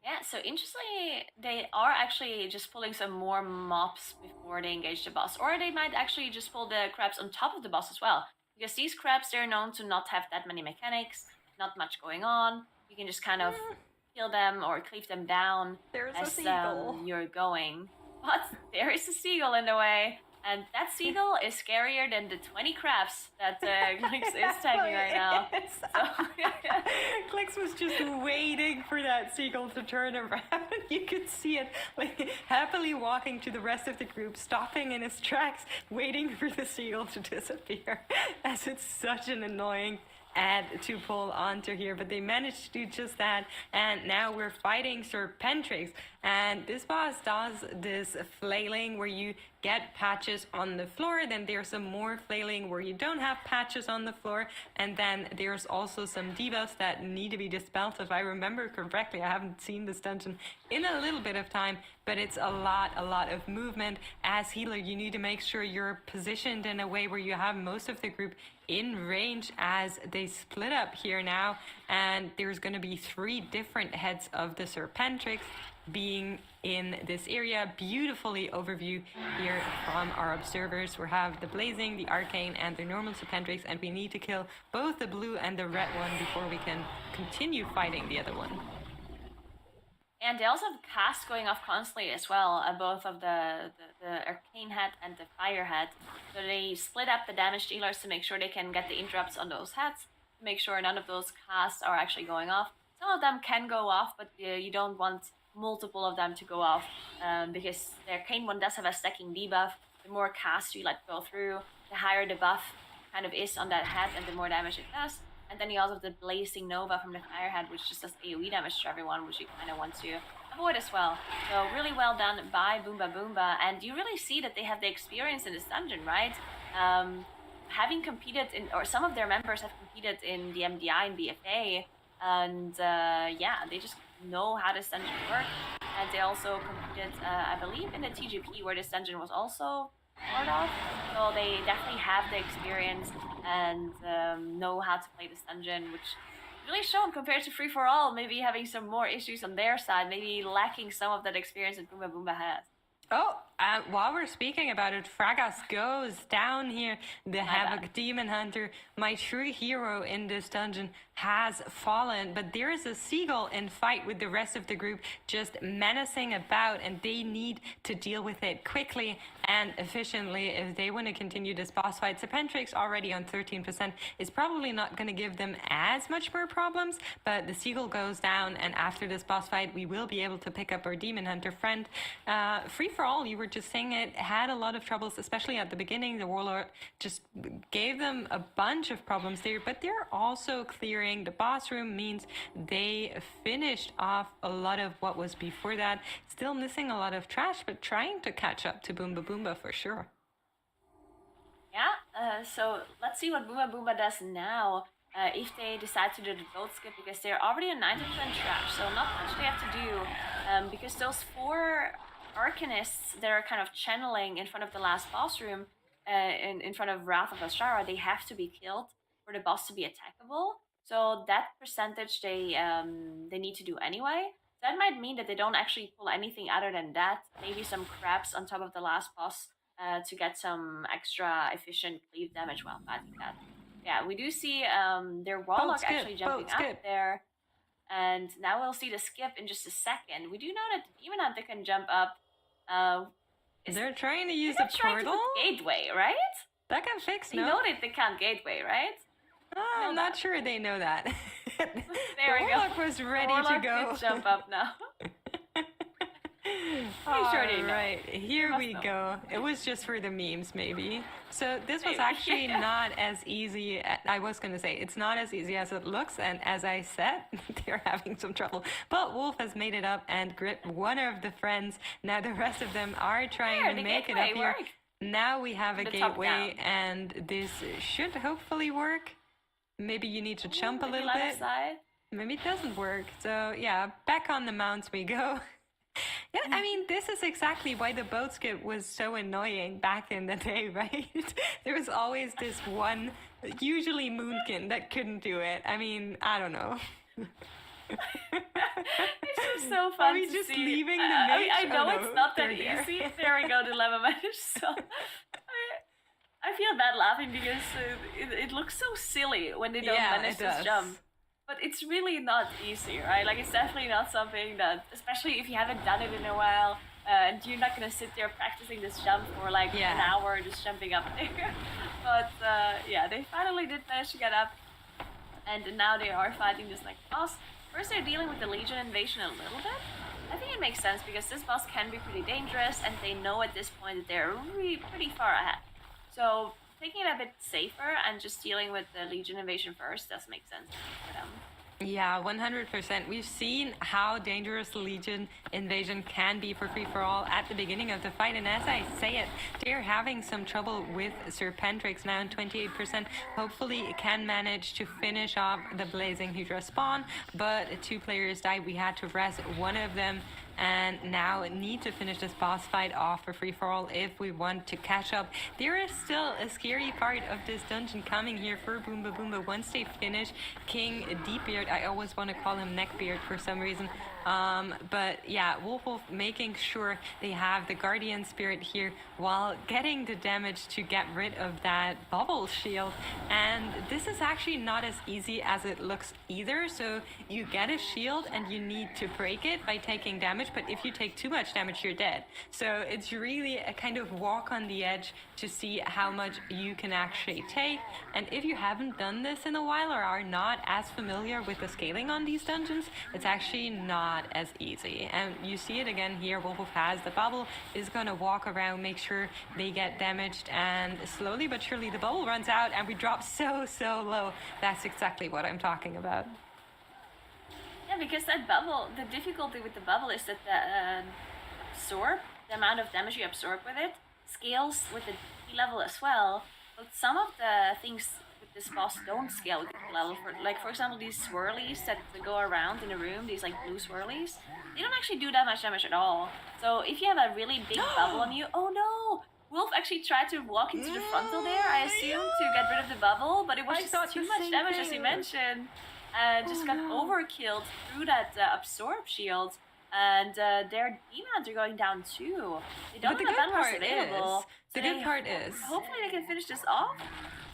Yeah, so interestingly, they are actually just pulling some more mobs before they engage the boss, or they might actually just pull the crabs on top of the boss as well. Because these crabs, they're known to not have that many mechanics, not much going on. You can just kind of kill them or cleave them down as you're going. But there is a seagull in the way, and that seagull is scarier than the 20 crabs that Glix is tagging right now. So Glix was just waiting for that seagull to turn around. You could see it like happily walking to the rest of the group, stopping in his tracks, waiting for the seagull to disappear, as it's such an annoying Ed to pull onto here, but they managed to do just that, and now we're fighting Serpentrix, and this boss does this flailing where you get patches on the floor, then there's some more flailing where you don't have patches on the floor, and then there's also some debuffs that need to be dispelled. If I remember correctly, I haven't seen this dungeon in a little bit of time, but it's a lot of movement. As healer, you need to make sure you're positioned in a way where you have most of the group in range as they split up here now, and there's going to be 3 different heads of the Serpentrix being in this area. Beautifully overview here from our observers. We have the Blazing, the Arcane, and the normal Serpentrix, and we need to kill both the blue and the red one before we can continue fighting the other one. And they also have casts going off constantly as well, both of the Arcane head and the Fire head. So they split up the damage dealers to make sure they can get the interrupts on those heads, to make sure none of those casts are actually going off. Some of them can go off, but you don't want multiple of them to go off, because the Arcane one does have a stacking debuff. The more casts you let go through, the higher the buff kind of is on that head and the more damage it does. And then you also have the Blazing Nova from the Firehead, which just does AoE damage to everyone, which you kind of want to avoid as well. So really well done by Boomba Boomba, and you really see that they have the experience in this dungeon, right? Having competed in, or some of their members have competed in the MDI and BFA, and yeah, they just know how this dungeon works. And they also competed, I believe, in the TGP, where this dungeon was also part of. So they definitely have the experience and know how to play this dungeon, which really shown compared to Free For All, maybe having some more issues on their side, maybe lacking some of that experience that Boomba Boomba has. Oh, while we're speaking about it, Fragas goes down here. The Havoc Demon Hunter, my true hero in this dungeon, has fallen. But there is a Seagull in fight with the rest of the group, just menacing about, and they need to deal with it quickly and efficiently if they want to continue this boss fight. Serpentrix already on 13% is probably not going to give them as much more problems, but the Seagull goes down, and after this boss fight, we will be able to pick up our Demon Hunter friend. Free For All, you were just saying it, had a lot of troubles, especially at the beginning. The Warlord just gave them a bunch of problems there, but they're also clearing. The boss room means they finished off a lot of what was before that. Still missing a lot of trash, but trying to catch up to Boomba Boomba for sure. Yeah, so let's see what Boomba Boomba does now. If they decide to do the boat skip, because they're already on 90% trash, so not much they have to do, because those 4 Arcanists that are kind of channeling in front of the last boss room, in front of Wrath of Ashara, they have to be killed for the boss to be attackable. So that percentage they need to do anyway. That might mean that they don't actually pull anything other than that. Maybe some crabs on top of the last boss to get some extra efficient cleave damage while fighting that. Yeah, we do see their Warlock actually jumping up there. And now we'll see the skip in just a second. We do know that the Demon Hunter can jump up. They're trying to use a portal? Gateway, right? That got fixed, no? You know that they can't gateway, right? I'm not sure they know that. There the we go. Warlock was ready to go. Did jump up now. Pretty sure they know. Right, here we go. It was just for the memes, maybe. So this was actually not as easy. I was going to say, it's not as easy as it looks, and as I said, they're having some trouble. But Wolf has made it up and gripped one of the friends. Now the rest of them are trying to make it up here. Now we have a gateway, and this should hopefully work. Maybe you need to jump a little bit. Maybe it doesn't work. So yeah, back on the mounts we go. Yeah, I mean, this is exactly why the boat skip was so annoying back in the day, right? There was always this one, usually Moonkin, that couldn't do it. I mean, I don't know. It's just so fun. Are we to just see. leaving the mage? I know it's not that there. easy. There we go, Dilemma Mage. So I feel bad laughing because it looks so silly when they don't manage this jump. But it's really not easy, right? Like, it's definitely not something that, especially if you haven't done it in a while, and you're not gonna sit there practicing this jump for like an hour just jumping up there. But yeah, they finally did manage to get up, and now they are fighting this like boss. First, they're dealing with the Legion invasion a little bit. I think it makes sense because this boss can be pretty dangerous, and they know at this point that they're really pretty far ahead. So taking it a bit safer and just dealing with the Legion invasion first does make sense for them. Yeah, 100%. We've seen how dangerous Legion invasion can be for free-for-all at the beginning of the fight, and as I say it, they're having some trouble with Serpentrix now in 28%. Hopefully it can manage to finish off the Blazing Hydra spawn, but 2 players died. We had to rest one of them, and now need to finish this boss fight off for free-for-all if we want to catch up. There is still a scary part of this dungeon coming here for Boomba Boomba once they finish King Deepbeard. I always want to call him Neckbeard for some reason. But yeah, Wolf making sure they have the Guardian Spirit here while getting the damage to get rid of that bubble shield. And this is actually not as easy as it looks either. So you get a shield and you need to break it by taking damage, but if you take too much damage, you're dead. So it's really a kind of walk on the edge to see how much you can actually take. And if you haven't done this in a while or are not as familiar with the scaling on these dungeons, it's actually not as easy. And you see it again here. Wolf has the bubble, is going to walk around, make sure they get damaged, and slowly but surely the bubble runs out and we drop so low. That's exactly what I'm talking about. Yeah, because that bubble, the difficulty with the bubble is that the amount of damage you absorb with it, scales with the D level as well. But some of the things with this boss don't scale with the D level. For example, these swirlies that go around in a room, these like blue swirlies, they don't actually do that much damage at all. So if you have a really big bubble on you, oh no! Wolf actually tried to walk into the frontal there, I assume, to get rid of the bubble, but it was just too much damage, as you mentioned. Just got overkilled through that absorb shield, and their demons are going down too. They don't have Venomous available. The good part is, hopefully they can finish this off.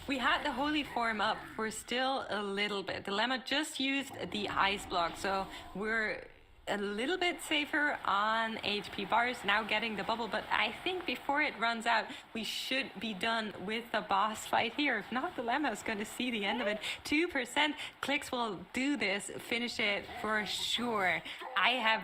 we had the Holy Form up for still a little bit. Dilemma just used the ice block, so we're a little bit safer on HP bars, now getting the bubble, but I think before it runs out, we should be done with the boss fight here. If not, Dilemma is going to see the end of it. 2%. Clix will do this, finish it for sure. I have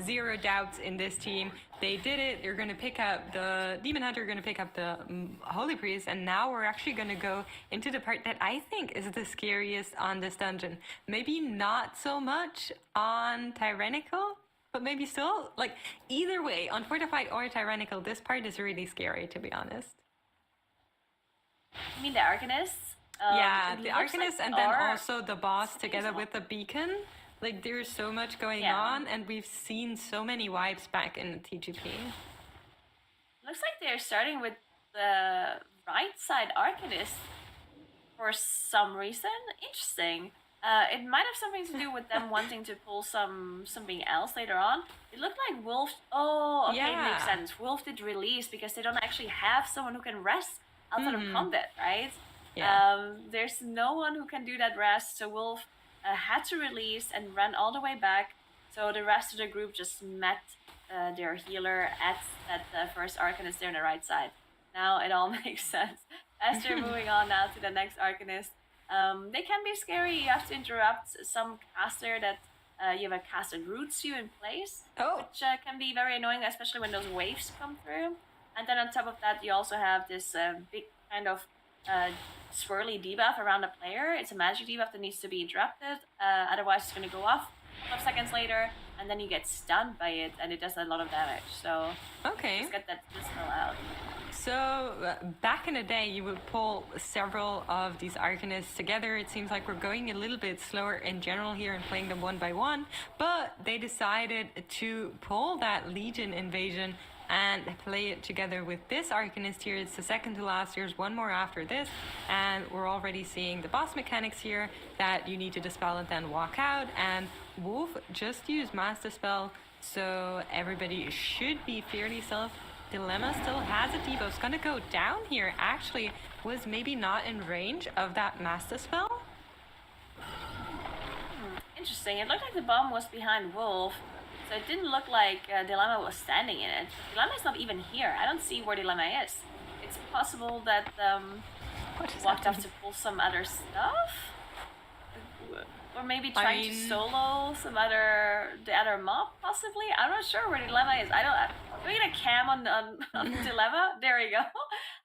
zero doubts in this team. They did it. They're going to pick up the Demon Hunter, going to pick up the Holy Priest, and now we're actually going to go into the part that I think is the scariest on this dungeon. Maybe not so much on Tyrannical, but maybe still. Like, either way, on Fortified or Tyrannical, this part is really scary, to be honest. You mean the Arcanists? Yeah, the Arcanists, and then also the boss together with the beacon. Like, there's so much going on, and we've seen so many wipes back in the TGP. Looks like they're starting with the right side Arcanist for some reason. Interesting. It might have something to do with them wanting to pull something else later on. It looked like Wolf... Oh, okay, it makes sense. Wolf did release because they don't actually have someone who can rest outside of combat, right? Yeah. There's no one who can do that rest, so Wolf... had to release and run all the way back, so the rest of the group just met their healer at that first Arcanist there on the right side. Now it all makes sense. As they're moving on now to the next Arcanist, they can be scary. You have to interrupt some caster that you have a caster roots you in place, which can be very annoying, especially when those waves come through. And then on top of that, you also have this big kind of swirly debuff around the player. It's a magic debuff that needs to be interrupted, otherwise it's going to go off 12 seconds later, and then you get stunned by it, and it does a lot of damage. So just get that dispel out. So back in the day, you would pull several of these Arcanists together. It seems like we're going a little bit slower in general here and playing them one by one, but they decided to pull that Legion invasion and play it together with this Arcanist here. It's the second to last. There's one more after this, and we're already seeing the boss mechanics here that you need to dispel and then walk out, and Wolf just used Mass Dispel, so everybody should be fairly safe. Dilemma still has a debuff. It's gonna go down here. Actually, was maybe not in range of that Mass Dispel. Interesting. It looked like the bomb was behind Wolf. So it didn't look like Dilemma was standing in it. Dilemma is not even here. I don't see where Dilemma is. It's possible that walked off to pull some other stuff? Or maybe trying to solo the other mob, possibly? I'm not sure where Dilemma is. Can we get a cam on Dilemma? There we go.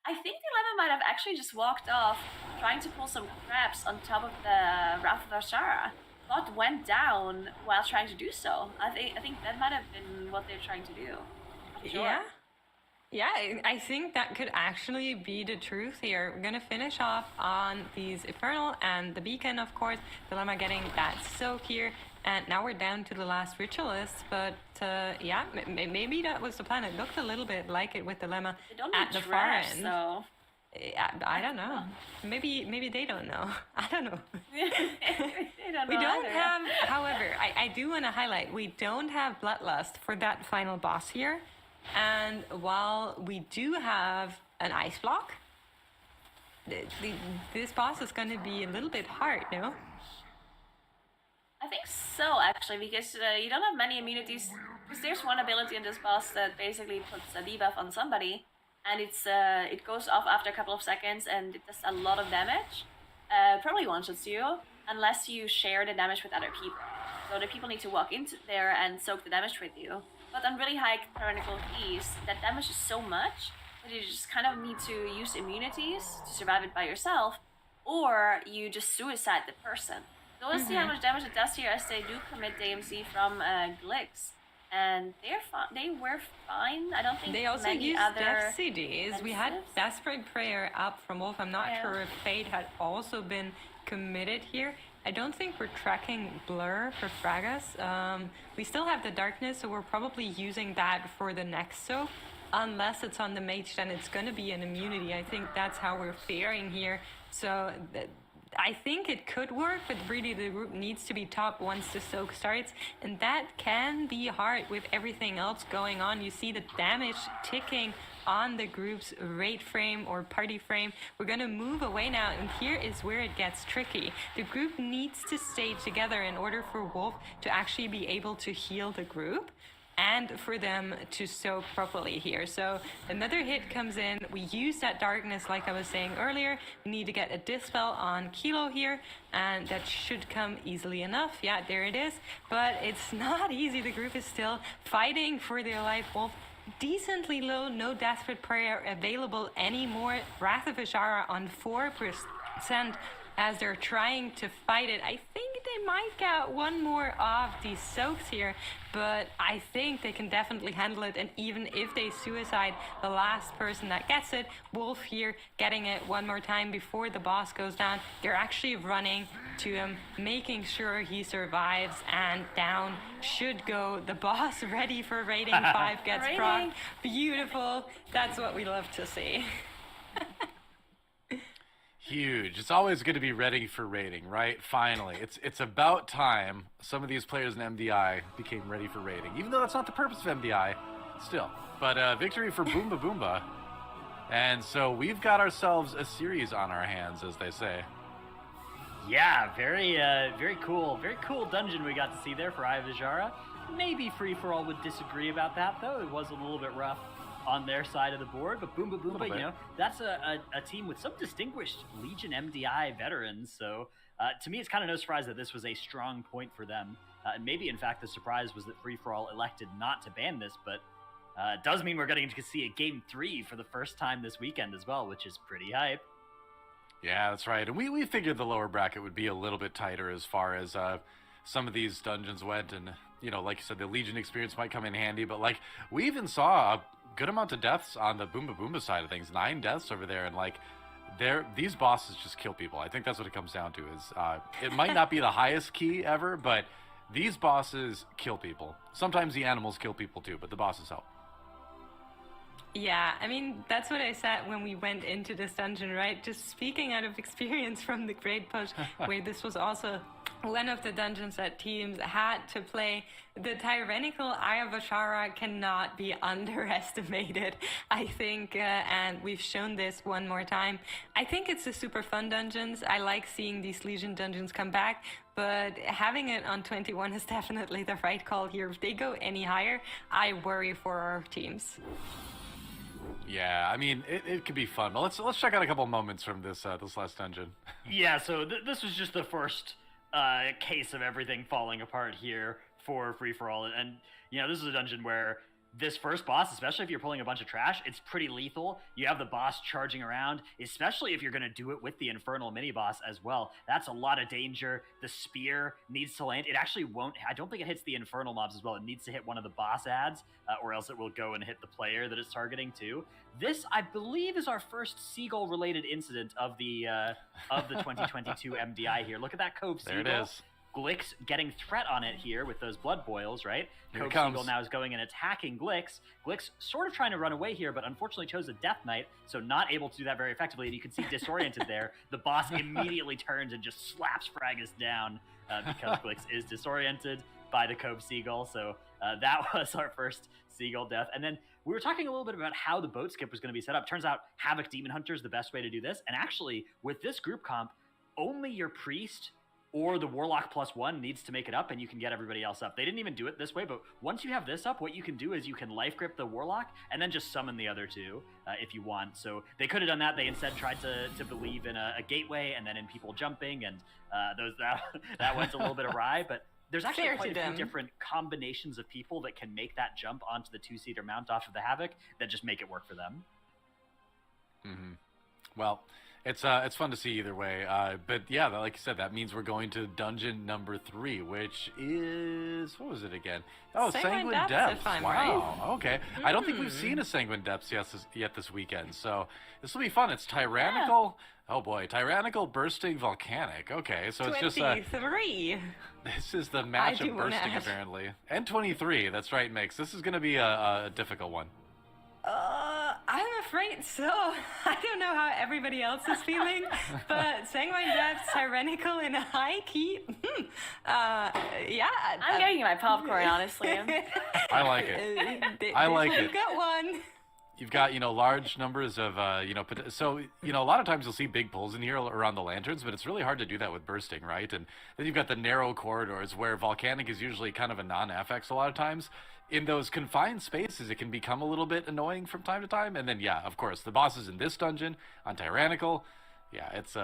I think Dilemma might have actually just walked off, trying to pull some crabs on top of the Wrath of Ashara, but went down while trying to do so. I think that might have been what they're trying to do. Not sure. Yeah. Yeah, I think that could actually be the truth here. We're gonna finish off on these Infernal and the Beacon, of course. Dilemma getting that soak here. And now we're down to the last Ritualist. But yeah, maybe that was the plan. It looked a little bit like it with Dilemma They don't at need the far trash, end. so I don't know. Maybe they don't know. I don't know. they don't We know don't either. have, however, I do want to highlight, we don't have Bloodlust for that final boss here. And while we do have an ice block, this boss is going to be a little bit hard, no? I think so, actually, because you don't have many immunities. Because there's one ability in this boss that basically puts a debuff on somebody, and it goes off after a couple of seconds, and it does a lot of damage. Probably one-shots you, unless you share the damage with other people. So the people need to walk into there and soak the damage with you. But on really high tyrannical keys, that damage is so much that you just kind of need to use immunities to survive it by yourself, or you just suicide the person. So let's see how much damage it does here as they do commit DMC from Glix. And they were fine. I don't think They also many used other Death CDs. We had defensives. Desperate Prayer up from Wolf. I'm not Yeah. sure if Fate had also been committed here. I don't think we're tracking Blur for Fragus. We still have the Darkness, so we're probably using that for the next soak. Unless it's on the mage, then it's going to be an immunity. I think that's how we're faring here. So I think it could work, but really the group needs to be top once the soak starts. And that can be hard with everything else going on. You see the damage ticking on the group's raid frame or party frame. We're going to move away now, and here is where it gets tricky. The group needs to stay together in order for Wolf to actually be able to heal the group and for them to soak properly here. So another hit comes in. We use that darkness like I was saying earlier. We need to get a dispel on Kilo here, and that should come easily enough. Yeah, there it is. But it's not easy. The group is still fighting for their life. Wolf decently low, no Desperate Prayer available anymore. Wrath of Ashara on 4% as they're trying to fight it. I think they might get one more of these soaks here, but I think they can definitely handle it. And even if they suicide the last person that gets it, Wolf here getting it one more time before the boss goes down. They're actually running to him, making sure he survives, and down should go the boss. Ready for rating 5 gets Rating. proc. Beautiful. That's what we love to see. Huge. It's always good to be ready for rating, right? Finally. It's about time some of these players in MDI became ready for rating. Even though that's not the purpose of MDI, still. But victory for Boomba Boomba. And so we've got ourselves a series on our hands, as they say. Yeah, very cool dungeon we got to see there for Eye of Ajara. Maybe Free For All would disagree about that, though. It was a little bit rough on their side of the board, but Boomba Boomba, you know, that's a team with some distinguished Legion MDI veterans, so to me it's kind of no surprise that this was a strong point for them. And maybe, in fact, the surprise was that Free For All elected not to ban this, but it does mean we're getting to see a Game 3 for the first time this weekend as well, which is pretty hype. Yeah, that's right. And we figured the lower bracket would be a little bit tighter as far as some of these dungeons went. And, you know, like you said, the Legion experience might come in handy. But, like, we even saw a good amount of deaths on the Boomba Boomba side of things. 9 deaths over there. And, like, these bosses just kill people. I think that's what it comes down to is it might not be the highest key ever, but these bosses kill people. Sometimes the animals kill people too, but the bosses help. Yeah, I mean, that's what I said when we went into this dungeon, right? Just speaking out of experience from the Great Push, where this was also one of the dungeons that teams had to play. The tyrannical Eye of Ashara cannot be underestimated, I think, and we've shown this one more time. I think it's a super fun dungeons. I like seeing these Legion dungeons come back, but having it on 21 is definitely the right call here. If they go any higher, I worry for our teams. Yeah, I mean, it could be fun. But let's check out a couple moments from this last dungeon. Yeah, so this was just the first case of everything falling apart here for Free For All, and you know, this is a dungeon where this first boss, especially if you're pulling a bunch of trash, it's pretty lethal. You have the boss charging around, especially if you're going to do it with the Infernal mini-boss as well. That's a lot of danger. The spear needs to land. It actually won't, I don't think it hits the Infernal mobs as well. It needs to hit one of the boss ads, or else it will go and hit the player that it's targeting too. This, I believe, is our first Seagull-related incident of the 2022 MDI here. Look at that Cove Seagull. There it is. Glix getting threat on it here with those blood boils, right? Here it Cove comes. Seagull now is going and attacking Glix. Glix sort of trying to run away here, but unfortunately chose a Death Knight, so not able to do that very effectively. And you can see disoriented there. The boss immediately turns and just slaps Fragus down because Glix is disoriented by the Cove Seagull. So that was our first Seagull death. And then we were talking a little bit about how the boat skip was going to be set up. Turns out Havoc Demon Hunter is the best way to do this. And actually, with this group comp, only your Priest or the Warlock +1 needs to make it up, and you can get everybody else up. They didn't even do it this way, but once you have this up, what you can do is you can life grip the Warlock and then just summon the other two if you want. So they could have done that. They instead tried to believe in a gateway and then in people jumping, and that went a little bit awry. But there's actually Fair quite to a few them. different combinations of people that can make that jump onto the two-seater mount off of the Havoc that just make it work for them. Mm-hmm. Well, it's fun to see either way. But yeah, like you said, that means we're going to dungeon number 3, which is, what was it again? Oh, Sanguine Sanguine Depths, if I'm Wow. Okay. I don't think we've seen a Sanguine Depths yet this weekend, so this will be fun. It's Tyrannical. Oh boy, Tyrannical Bursting Volcanic. Okay, so it's just 23. this is the match do of wanna bursting add- apparently, and 23. That's right, Mix. This is going to be a difficult one. I'm afraid so. I don't know how everybody else is feeling, but Sanguine Depths, Tyrannical in a high key. Yeah. I'm getting my popcorn, honestly. I like it. I like it. You've got one. You've got, large numbers of, so, a lot of times you'll see big pulls in here around the lanterns, but it's really hard to do that with bursting, right? And then you've got the narrow corridors where Volcanic is usually kind of a non-FX a lot of times. In those confined spaces, it can become a little bit annoying from time to time. And then, yeah, of course, the bosses in this dungeon on Tyrannical, yeah, it's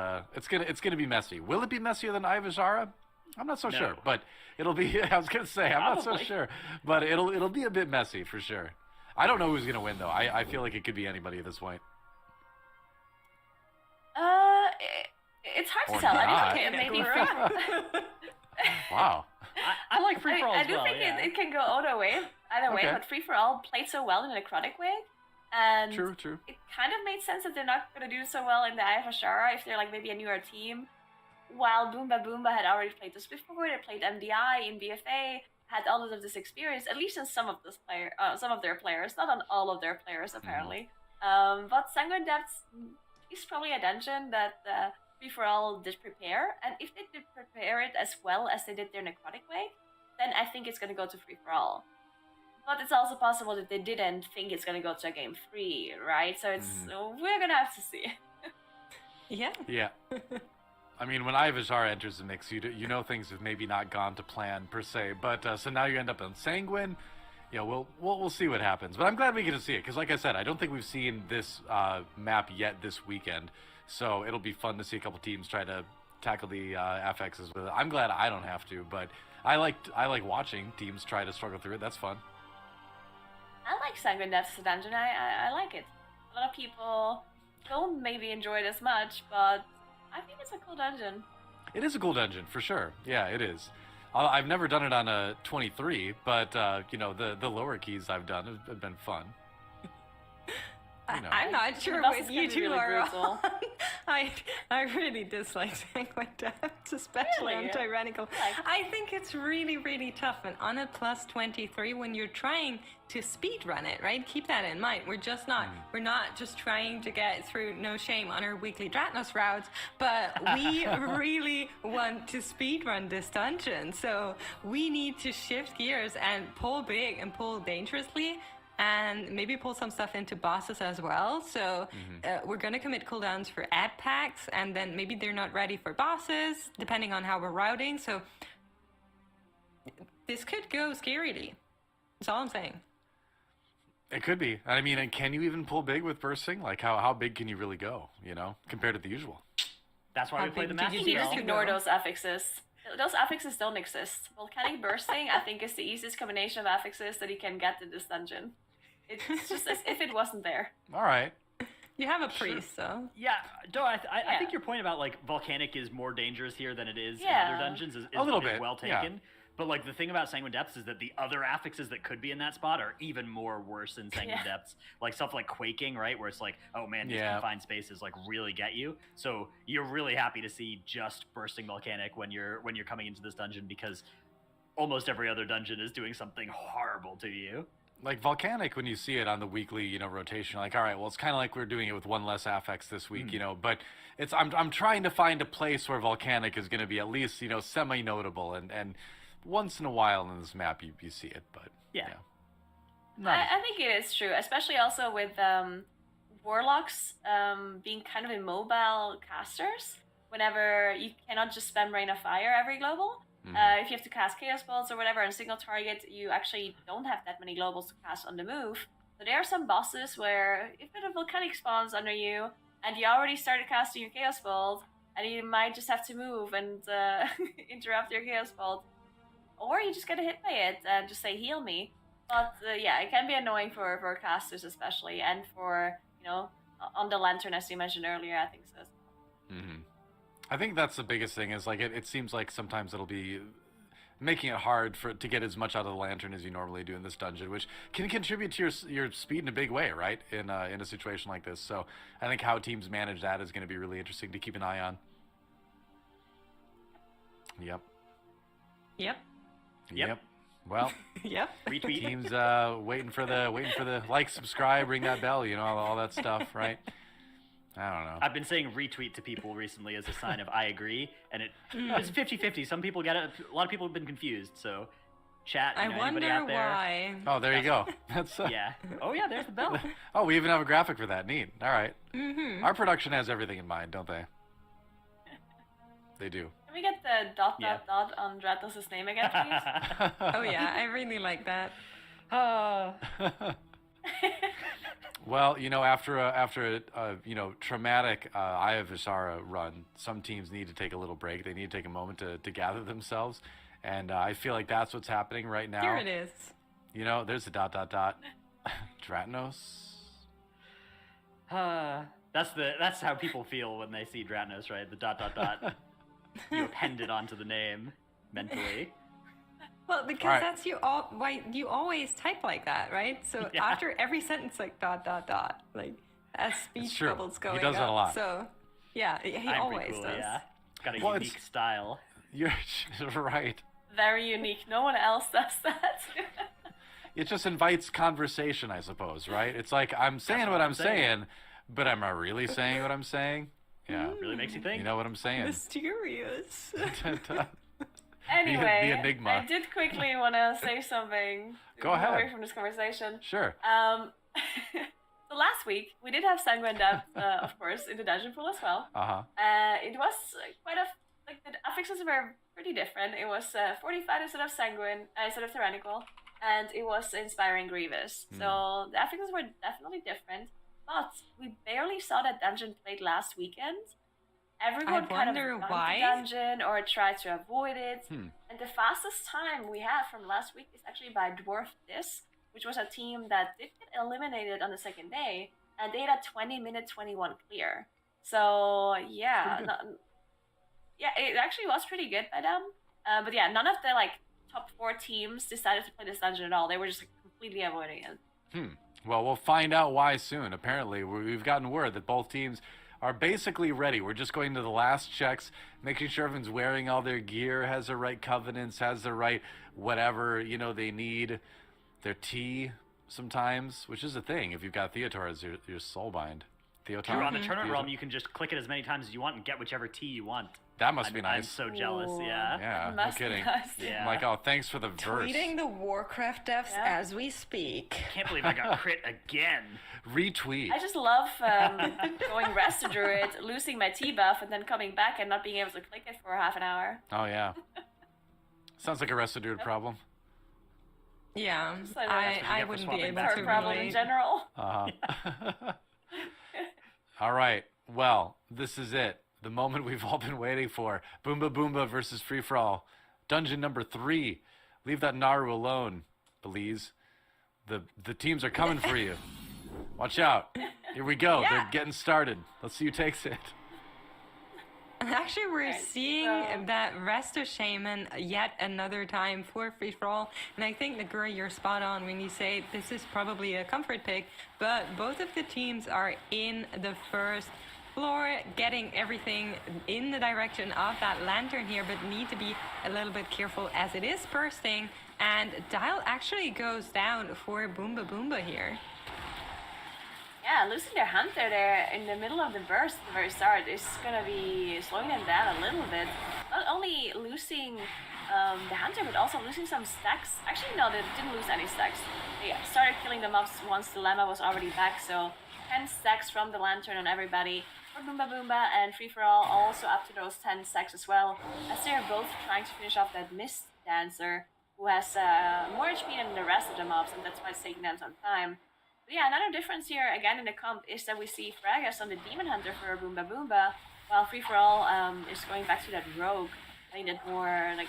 gonna be messy. Will it be messier than Ivazara? I'm not so sure, but it'll be. I was gonna say I'm not so Probably. sure, but it'll be a bit messy for sure. I don't know who's gonna win though. I feel like it could be anybody at this point. It's hard Or to tell. I not. think it may be Wow. I like free for all I as do well. think Yeah. it can go either way, Okay. but Free for All played so well in a necrotic way, and True. it kind of made sense that they're not going to do so well in the Eye of Ashara if they're like maybe a newer team. While Boomba Boomba had already played this before, they played MDI in BFA, had all of this experience, at least in some of their players, not on all of their players apparently. But Sanguine Depths is probably a dungeon that Free for All did prepare, and if they did prepare it as well as they did their necrotic way, then I think it's going to go to Free for All. But it's also possible that they didn't think it's going to go to a game 3, right? So we're going to have to see. Yeah. Yeah. I mean, when Ivazara enters the mix, you know things have maybe not gone to plan per se. But so now you end up on Sanguine. Yeah, we'll see what happens. But I'm glad we get to see it because, like I said, I don't think we've seen this map yet this weekend. So it'll be fun to see a couple teams try to tackle the FXs with it. I'm glad I don't have to, but I like watching teams try to struggle through it. That's fun. I like Sanguine Depths as a dungeon. I like it. A lot of people don't maybe enjoy it as much, but I think it's a cool dungeon. It is a cool dungeon for sure. Yeah, it is. I've never done it on a 23, but the lower keys I've done have been fun. I'm not sure boss what is gonna you be two really are brutal. on. I really dislike Sanguine Depths, especially on Really? Tyrannical. Like- I think it's really, really tough. And on a +23, when you're trying to speed run it, right? Keep that in mind. We're not just trying to get through No Shame on our weekly Dratnos routes, but we really want to speed run this dungeon. So we need to shift gears and pull big and pull dangerously. And maybe pull some stuff into bosses as well. So we're going to commit cooldowns for ad packs, and then maybe they're not ready for bosses, depending on how we're routing. So this could go scarily. That's all I'm saying. It could be. I mean, and can you even pull big with bursting? Like, how big can you really go, compared to the usual? That's why How we play the big did Master you You Yeah. just Spell. ignore those affixes. those affixes don't exist. Volcanic bursting, I think, is the easiest combination of affixes that you can get in this dungeon. It's just as if it wasn't there. All right. You have a priest, so. Yeah, Doe, I Yeah. think your point about like volcanic is more dangerous here than it is in Yeah. other dungeons is A little is bit, well yeah. taken. But like the thing about Sanguine Depths is that the other affixes that could be in that spot are even more worse in Sanguine Yeah. Depths. Like stuff like quaking, right, where it's like, oh man, these Yeah. confined spaces like really get you. So you're really happy to see just bursting volcanic when you're coming into this dungeon because almost every other dungeon is doing something horrible to you. Like Volcanic, when you see it on the weekly, rotation, you're like, all right, well, it's kind of like we're doing it with one less affix this week, but it's I'm trying to find a place where Volcanic is going to be at least, semi-notable, and once in a while in this map you see it, but Yeah. I think it is true, especially also with warlocks being kind of immobile casters. Whenever you cannot just spam Rain of Fire every global. If you have to cast Chaos Bolts or whatever on single target, you actually don't have that many globals to cast on the move. So there are some bosses where if a volcanic spawns under you and you already started casting your Chaos Bolt, and you might just have to move and interrupt your Chaos Bolt, or you just get hit by it and just say heal me. But yeah, it can be annoying for casters especially, and for on the lantern as you mentioned earlier. I think so. I think that's the biggest thing is like it seems like sometimes it'll be making it hard to get as much out of the lantern as you normally do in this dungeon, which can contribute to your speed in a big way, right? In a situation like this. So I think how teams manage that is going to be really interesting to keep an eye on. Yep. Well, Yep. Retweet. teams waiting for the like, subscribe, ring that bell, all that stuff, right? I don't know. I've been saying retweet to people recently as a sign of I agree, and it's 50-50. Some people get it. A lot of people have been confused. So, chat. I anybody wonder out there? why. Oh, there you go. That's Yeah. Oh yeah, there's the bell. Oh, we even have a graphic for that. Neat. All right. Our production has everything in mind, don't they? They do. Can we get the dot Yeah. dot dot on Dratos' name again, please? Oh yeah, I really like that. Well, after a traumatic Eye of Visara run, some teams need to take a little break. They need to take a moment to gather themselves, and I feel like that's what's happening right now. Here it is. There's a dot dot dot. Dratnos. That's how people feel when they see Dratnos, right? The dot dot dot. You append it onto the name mentally. Well, because Alright. that's why you always type like that, right? So Yeah. after every sentence, like dot dot dot, like as speech true. bubbles He going does that up. a lot. So yeah, he I'm always pretty cool, does. yeah. Got a Well, it's- unique style. You're right. Very unique. No one else does that. It just invites conversation, I suppose, right? It's like I'm saying what I'm saying, but am I really saying what I'm saying? Yeah. Really makes you think. You know what I'm saying? Mysterious. Anyway, the enigma. I did quickly want to say something. Go ahead. Away from this conversation. Sure. So last week we did have Sanguine Depth, of course, in the dungeon pool as well. Uh-huh. It was the affixes were pretty different. It was fortified instead of sanguine, instead of tyrannical, and it was inspiring grievous. So the affixes were definitely different. But we barely saw that dungeon played last weekend. Everyone kind of wonder gone to why. dungeon or tried to avoid it. And the fastest time we have from last week is actually by Dwarf Dis, which was a team that did get eliminated on the second day, and they had a 20-minute 21 clear. So yeah, it actually was pretty good by them. But yeah, none of the top 4 teams decided to play this dungeon at all. They were just completely avoiding it. Well, we'll find out why soon. Apparently, we've gotten word that both teams are basically ready. We're just going to the last checks, making sure everyone's wearing all their gear, has the right covenants, has the right whatever, they need. Their tea sometimes, which is a thing if you've got Theotar as your soulbind. Theotar. If you're on the tournament realm, you can just click it as many times as you want and get whichever tea you want. That must be I'm nice. so jealous, Ooh. yeah. Yeah, no Must be kidding. nice. Yeah. I'm like, oh, thanks for the verse. Tweeting the Warcraft devs Yeah. as we speak. Can't believe I got crit again. Retweet. I just love going rest to druid, losing my T buff, and then coming back and not being able to click it for half an hour. Oh, yeah. Sounds like a Rest of Dude problem. Yeah, Just like I get for wouldn't be swapping able back to Her problem in relate. general. Uh-huh. All right. Well, this is it. the moment we've all been waiting for. Boomba Boomba versus Free For All. Dungeon number 3. Leave that Naru alone, Belize. The teams are coming for you. Watch out. Here we go. Yeah. They're getting started. Let's see who takes it. Actually, we're Right, seeing so- that Resto Shaman yet another time for Free For All. And I think, Nagura, you're spot on when you say this is probably a comfort pick. But both of the teams are in the first floor, getting everything in the direction of that lantern here, but need to be a little bit careful as it is bursting. And Dial actually goes down for Boomba Boomba here. Yeah, losing their hunter there in the middle of the burst at the very start is gonna be slowing them down a little bit. Not only losing the hunter, but also losing some stacks. Actually, no, they didn't lose any stacks. They started killing them off once the Llama was already back, so 10 stacks from the lantern on everybody. For Boomba Boomba and Free For All also up to those 10 stacks as well, as they're both trying to finish off that Mist Dancer, who has more HP than the rest of the mobs, and that's why it's taking them some time. But yeah, another difference here, again in the comp, is that we see Fragus on the Demon Hunter for Boomba Boomba, while Free For All is going back to that Rogue, playing that more like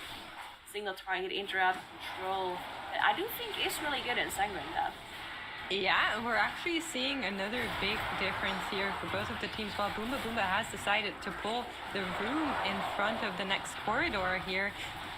single target interrupt control that I do think is really good in Sangrenda. Yeah, we're actually seeing another big difference here for both of the teams. While Boomba Boomba has decided to pull the room in front of the next corridor here,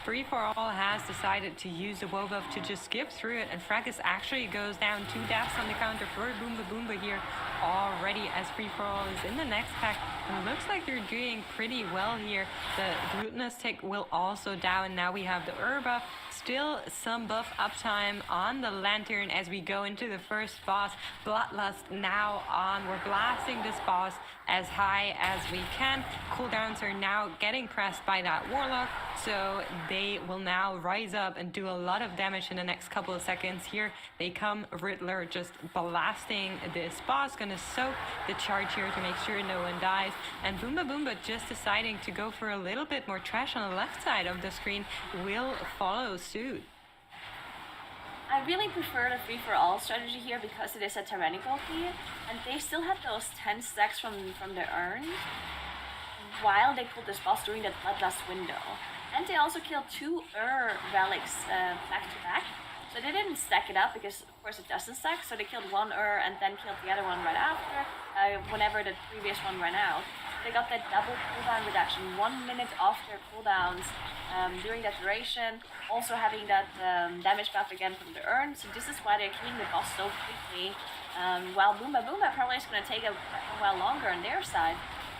Free For All has decided to use the WoW buff to just skip through it, and Fracus actually goes down 2 deaths on the counter for Boomba Boomba here already, as Free For All is in the next pack. And it looks like they're doing pretty well here. The Glutinous Tick will also down. Now we have the Urba. Still some buff uptime on the Lantern as we go into the first boss. Bloodlust now on. We're blasting this boss as high as we can. Cooldowns are now getting pressed by that Warlock, so they will now rise up and do a lot of damage in the next couple of seconds. Here they come, Riddler just blasting this boss, gonna soak the charge here to make sure no one dies, and Boomba Boomba just deciding to go for a little bit more trash on the left side of the screen will follow suit. I really prefer the Free For All strategy here because it is a tyrannical key, and they still had those 10 stacks from the urn while they pulled this boss during that Bloodlust window. And they also killed 2 relics back to back. So they didn't stack it up because of course it doesn't stack, so they killed one and then killed the other one right after, whenever the previous one ran out. They got that double cooldown reduction, 1 minute off their cooldowns during that duration, also having that damage buff again from the urn, so this is why they're killing the boss so quickly, while Boomba Boomba probably is going to take a while longer on their side,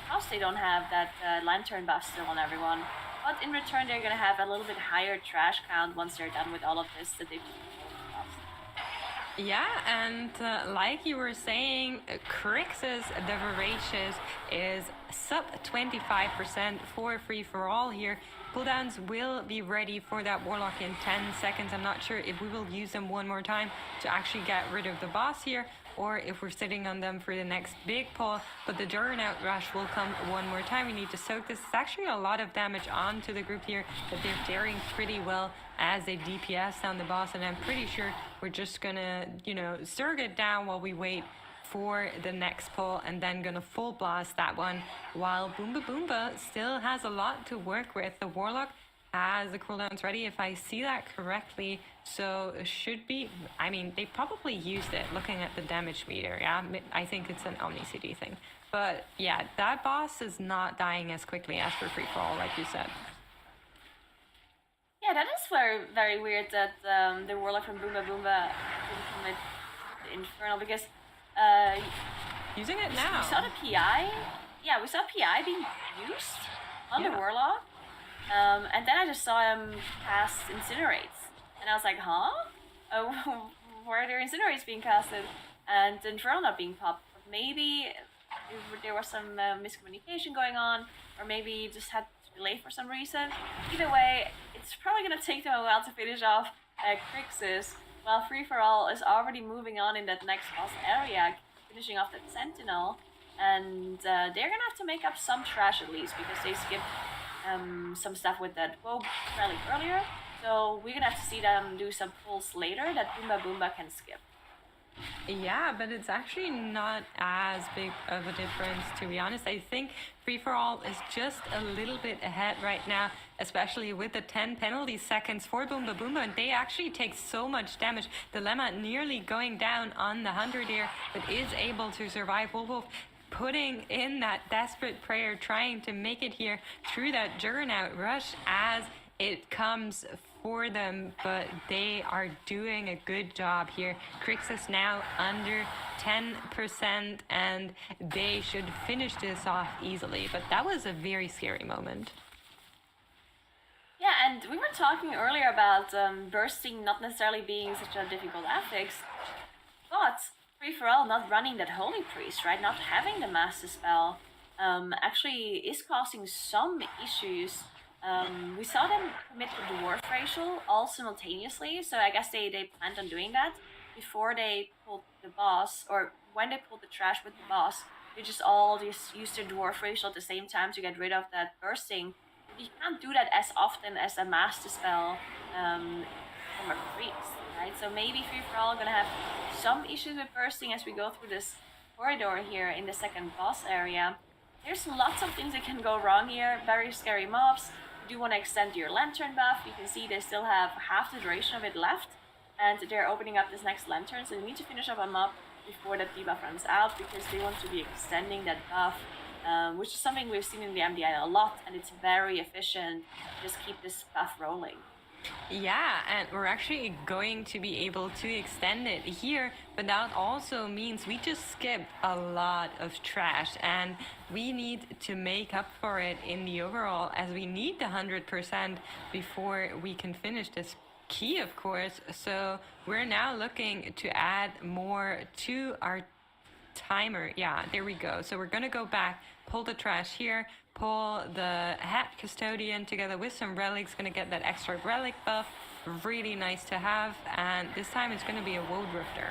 because they don't have that lantern buff still on everyone. But in return, they're going to have a little bit higher trash count once they're done with all of this that they've Yeah, and like you were saying, Crixus the Voracious is sub 25% for Free For All here. Cooldowns will be ready for that Warlock in 10 seconds. I'm not sure if we will use them one more time to actually get rid of the boss here, or if we're sitting on them for the next big pull, but the Juggernaut Rush will come one more time. We need to soak this. It's actually a lot of damage onto the group here, but they're daring pretty well as they DPS down the boss, and I'm pretty sure we're just gonna, surge it down while we wait for the next pull, and then gonna full blast that one, while Boomba Boomba still has a lot to work with. The Warlock has the cooldowns ready, if I see that correctly, so it should be, they probably used it looking at the damage meter. Yeah, I think it's an Omni CD thing, but yeah, that boss is not dying as quickly as for Free For All, like you said. Yeah, that is very, very weird that the Warlock from Boomba Boomba didn't commit the Infernal, because Using it we now. saw the PI. Yeah, we saw PI being used on the Yeah. Warlock. And then I just saw him cast Incinerates. And I was like, huh? Where are their Incinerates being casted? And the Infernal not being popped. Maybe there was some miscommunication going on, or maybe you just had to be late for some reason. Either way, it's probably going to take them a while to finish off Crixus, while Free For All is already moving on in that next boss area, finishing off that Sentinel, and they're going to have to make up some trash at least, because they skipped some stuff with that WoW relic earlier, so we're going to have to see them do some pulls later that Boomba Boomba can skip. Yeah, but it's actually not as big of a difference, to be honest. I think Free For All is just a little bit ahead right now, especially with the 10 penalty seconds for Boomba Boomba, and they actually take so much damage. Dilemma nearly going down on the 100 here, but is able to survive. Wolf putting in that desperate prayer, trying to make it here through that Juggernaut rush as it comes for them, but they are doing a good job here. Crixus now under 10%, and they should finish this off easily, but that was a very scary moment. Yeah, and we were talking earlier about bursting not necessarily being such a difficult affix, but Free For All not running that Holy Priest, right? Not having the Master Spell actually is causing some issues. We saw them commit the Dwarf Racial all simultaneously, so I guess they planned on doing that before they pulled the boss, or when they pulled the trash with the boss. They just all used their Dwarf Racial at the same time to get rid of that bursting. You can't do that as often as a Master Spell from a priest, right? So maybe Free For All gonna have some issues with bursting as we go through this corridor here in the second boss area. There's lots of things that can go wrong here. Very scary mobs. You do want to extend your lantern buff. You can see they still have half the duration of it left, and they're opening up this next lantern, so they need to finish up a mob before that debuff runs out, because they want to be extending that buff, which is something we've seen in the MDI a lot, and it's very efficient. Just keep this buff rolling. Yeah, and we're actually going to be able to extend it here, but that also means we just skipped a lot of trash, and we need to make up for it in the overall, as we need the 100% before we can finish this key, of course. So we're now looking to add more to our timer. Yeah, there we go. So we're gonna go back, pull the trash here, pull the Hat Custodian together with some relics, gonna get that extra relic buff. Really nice to have, and this time it's gonna be a Woe Drifter.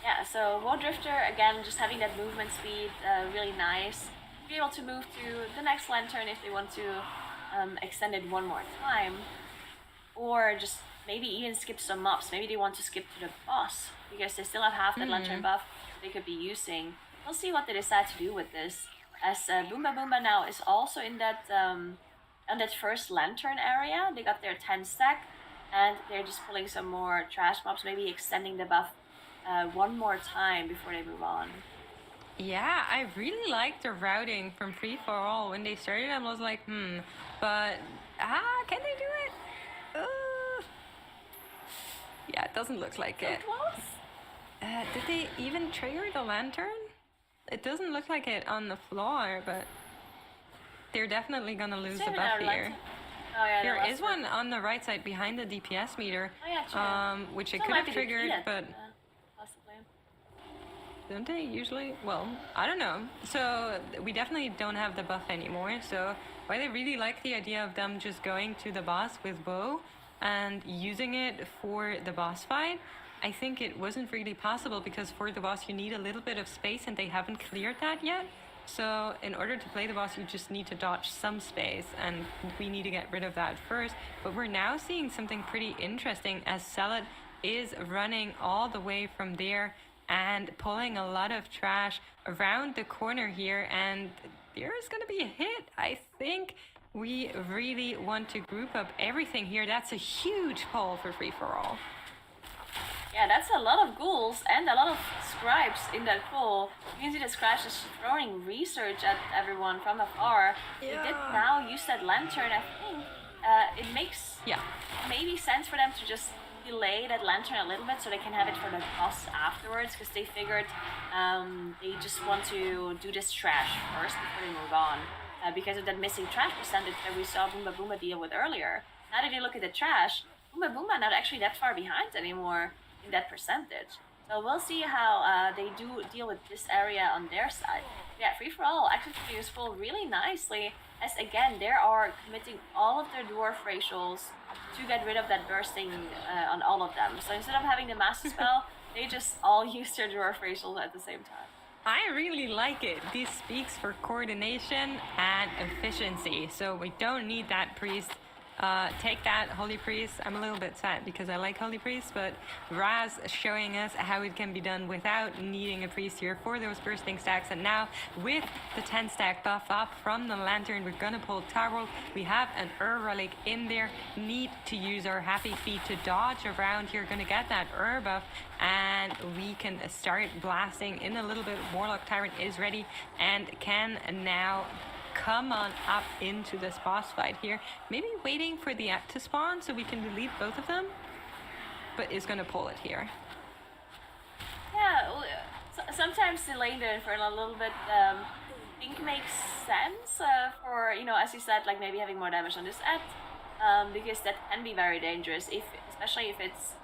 Yeah, so Woe Drifter, again, just having that movement speed, really nice. Be able to move to the next lantern if they want to extend it one more time, or just maybe even skip some mobs. Maybe they want to skip to the boss because they still have half that lantern buff they could be using. We'll see what they decide to do with this, as Boomba Boomba now is also in that on that first lantern area. They got their 10 stack, and they're just pulling some more trash mobs, maybe extending the buff one more time before they move on. Yeah, I really like the routing from Free For All. When they started, I was like, but can they do it? Yeah, it doesn't look like it. Close? Did they even trigger the lantern? It doesn't look like it on the floor, but they're definitely gonna lose the buff here. Oh, yeah, There is one on the right side behind the DPS meter, Oh, yeah, true. which it Still could might have be triggered, defeated, but possibly. don't they usually? Well, I don't know. So we definitely don't have the buff anymore. So while I really like the idea of them just going to the boss with Woe and using it for the boss fight, I think it wasn't really possible, because for the boss you need a little bit of space, and they haven't cleared that yet. So in order to play the boss, you just need to dodge some space, and we need to get rid of that first. But we're now seeing something pretty interesting, as Zealot is running all the way from there and pulling a lot of trash around the corner here, and there is going to be a hit. I think we really want to group up everything here. That's a huge pull for Free For All. Yeah, that's a lot of ghouls and a lot of scribes in that pool. You can see the Scratch is throwing research at everyone from afar. They did now use that lantern. I think it makes maybe sense for them to just delay that lantern a little bit so they can have it for the boss afterwards, because they figured they just want to do this trash first before they move on, because of that missing trash percentage that we saw Boomba Boomba deal with earlier. Now that you look at the trash, Boomba Boomba not actually that far behind anymore in that percentage. So we'll see how they do deal with this area on their side. Yeah, Free For All actually can be useful really nicely, as again, they are committing all of their dwarf racials to get rid of that bursting on all of them. So instead of having the Master Spell, they just all use their dwarf racials at the same time. I really like it. This speaks for coordination and efficiency. So we don't need that priest Take that, Holy Priest. I'm a little bit sad because I like Holy Priest, but Raz showing us how it can be done without needing a priest here for those bursting stacks. And now with the 10 stack buff up from the Lantern, we're gonna pull Tarwol. We have an Relic in there. Need to use our Happy Feet to dodge around here. Gonna get that buff, and we can start blasting in a little bit. Warlock Tyrant is ready and can now come on up into this boss fight here. Maybe waiting for the app to spawn so we can delete both of them, but is gonna pull it here. Yeah, well, sometimes delaying the Infernal a little bit, I think makes sense for, you know, as you said, like maybe having more damage on this app, because that can be very dangerous, especially if it's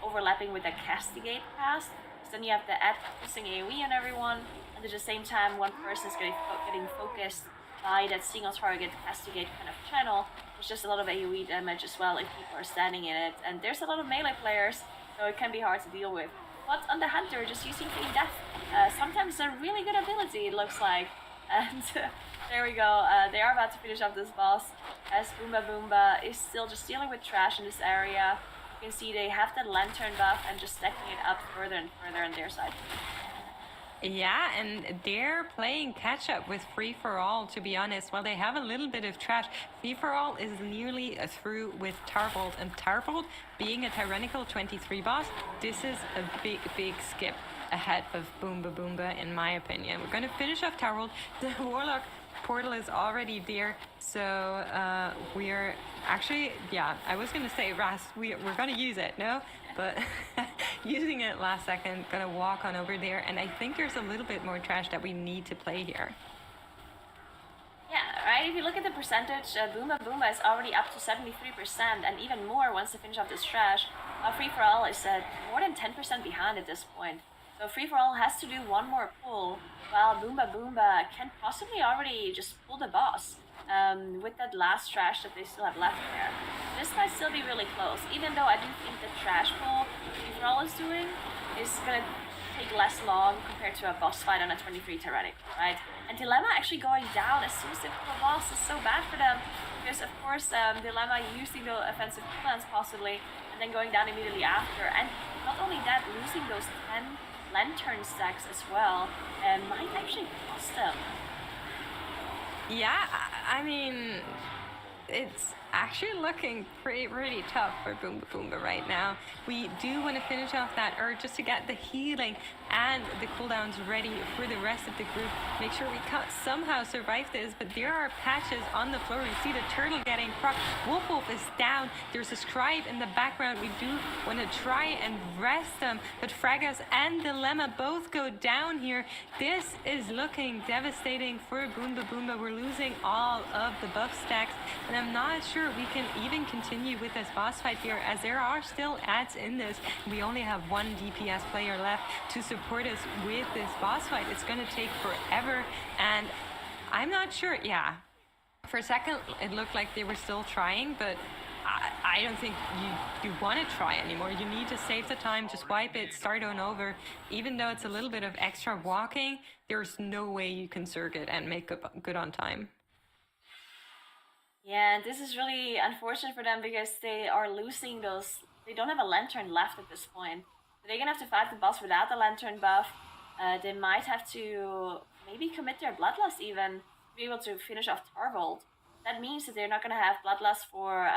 overlapping with a Castigate cast. So then you have the app focusing AoE on everyone, and at the same time one person is getting focused by that single target Castigate kind of channel. There's just a lot of AoE damage as well if people are standing in it, and there's a lot of melee players, so it can be hard to deal with. But on the Hunter, just using Feign Death, sometimes a really good ability, it looks like. And there we go, they are about to finish off this boss, as Boomba Boomba is still just dealing with trash in this area. You can see they have that Lantern buff and just stacking it up further and further on their side. Yeah, and they're playing catch up with Free For All, to be honest. While they have a little bit of trash, Free For All is nearly through with Tarbold, and Tarbold being a Tyrannical 23 boss, this is a big skip ahead of Boomba Boomba, in my opinion. We're going to finish off Tarbold. The Warlock portal is already there, so we're actually, yeah, I was going to say, Ras, we're going to use it, no? But using it last second, gonna walk on over there, and I think there's a little bit more trash that we need to play here. Yeah, right, if you look at the percentage, Boomba Boomba is already up to 73%, and even more once they finish off this trash. Free For All is more than 10% behind at this point. So Free For All has to do one more pull, while Boomba Boomba can possibly already just pull the boss. With that last trash that they still have left there. This might still be really close, even though I do think the trash pull Free For All is doing is going to take less long compared to a boss fight on a 23 Tyrannic, right? And Dilemma actually going down as soon as they pull a boss is so bad for them, because of course Dilemma using the offensive cooldowns possibly, and then going down immediately after, and not only that, losing those 10 Lantern stacks as well, might actually cost them. Yeah, I mean, it's actually looking pretty tough for Boomba Boomba right now. We do want to finish off that Urge just to get the healing and the cooldowns ready for the rest of the group. Make sure we can't somehow survive this, but there are patches on the floor. You see the turtle getting proc. Wolf is down. There's a scribe in the background. We do want to try and rest them, but Fragas and Dilemma both go down here. This is looking devastating for Boomba Boomba. We're losing all of the buff stacks, and I'm not sure we can even continue with this boss fight here, as there are still ads in this. We only have one DPS player left to support us with this boss fight. It's going to take forever, and I'm not sure. Yeah, for a second it looked like they were still trying, but I don't think you want to try anymore. You need to save the time, just wipe it, start on over. Even though it's a little bit of extra walking, there's no way you can circuit and make good on time. Yeah, this is really unfortunate for them because they are losing those. They don't have a Lantern left at this point. So they're gonna have to fight the boss without the Lantern buff. They might have to maybe commit their Bloodlust even to be able to finish off Tarvold. That means that they're not gonna have Bloodlust for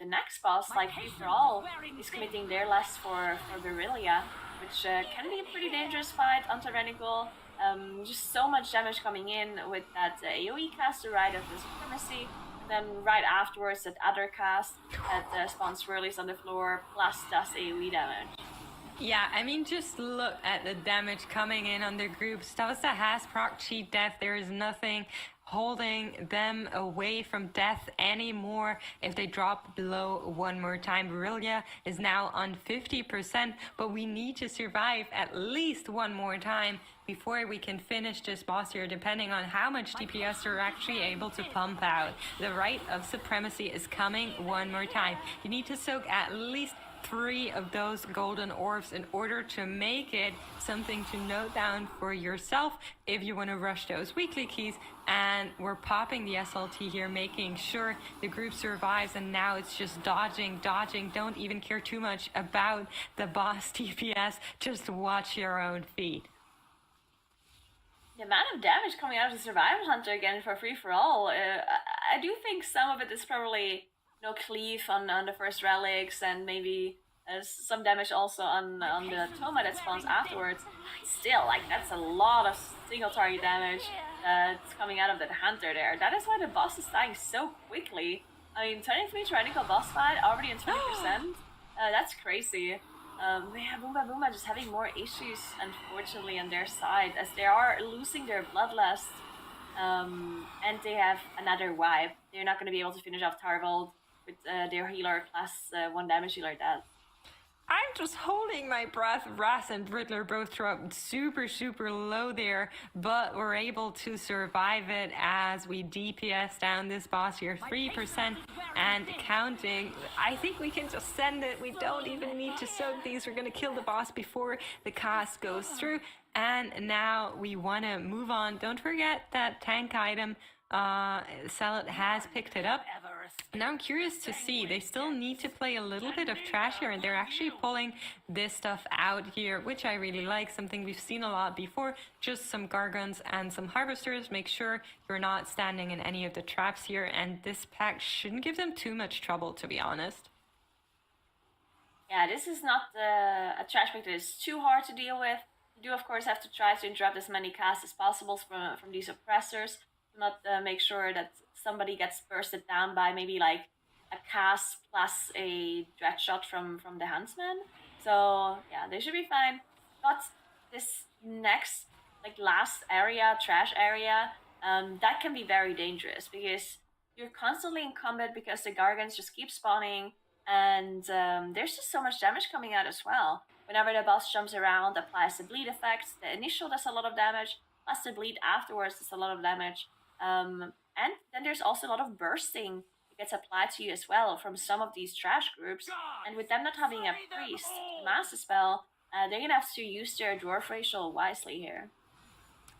the next boss, like Free For All is committing their lust for Virelia, which can be a pretty dangerous fight on Tyrannical. Just so much damage coming in with that AoE cast, the Rite of the Supremacy. Then right afterwards, that other cast that spawns swirlies on the floor, plus does AoE damage. Yeah, I mean, just look at the damage coming in on the group. Stausta has proc cheat death. There is nothing holding them away from death anymore if they drop below one more time. Virelia is now on 50%, but we need to survive at least one more time before we can finish this boss here, depending on how much DPS you're actually able to pump out. The Rite of Supremacy is coming one more time. You need to soak at least 3 of those golden orbs in order to make it something to note down for yourself if you want to rush those weekly keys. And we're popping the SLT here, making sure the group survives, and now it's just dodging. Don't even care too much about the boss DPS, just watch your own feet. The amount of damage coming out of the Survival Hunter again for free-for-all, I do think some of it is probably cleave on the first relics, and maybe some damage also on the Toma that spawns afterwards. Still, like, that's a lot of single target damage that's coming out of the Hunter there. That is why the boss is dying so quickly. I mean, 23 tyrannical boss fight, already in 20%. That's crazy. Boomba Boomba just having more issues, unfortunately, on their side, as they are losing their bloodlust, and they have another wipe. They're not going to be able to finish off Tarvold with their healer plus 1 damage healer death. I'm just holding my breath. Ras and Riddler both dropped super low there, but we're able to survive it as we DPS down this boss here, 3% and counting. I think we can just send it. We don't even need to soak these. We're going to kill the boss before the cast goes through. And now we want to move on. Don't forget that tank item. Salad has picked it up. Now I'm curious to see, they still need to play a little bit of trash here, and they're actually pulling this stuff out here, which I really like, something we've seen a lot before. Just some Gargons and some Harvesters. Make sure you're not standing in any of the traps here, and this pack shouldn't give them too much trouble, to be honest. Yeah, this is not a trash pack that is too hard to deal with. You do, of course, have to try to interrupt as many casts as possible from these oppressors. Not make sure that somebody gets bursted down by maybe like a cast plus a dread shot from the Huntsman. So yeah, they should be fine. But this next last area, trash area, that can be very dangerous because you're constantly in combat because the Gargants just keep spawning, and there's just so much damage coming out as well. Whenever the boss jumps around, applies the bleed effect, the initial does a lot of damage, plus the bleed afterwards does a lot of damage. And then there's also a lot of bursting that gets applied to you as well from some of these trash groups. And with them not having a priest, a master spell, they're gonna have to use their dwarf racial wisely here.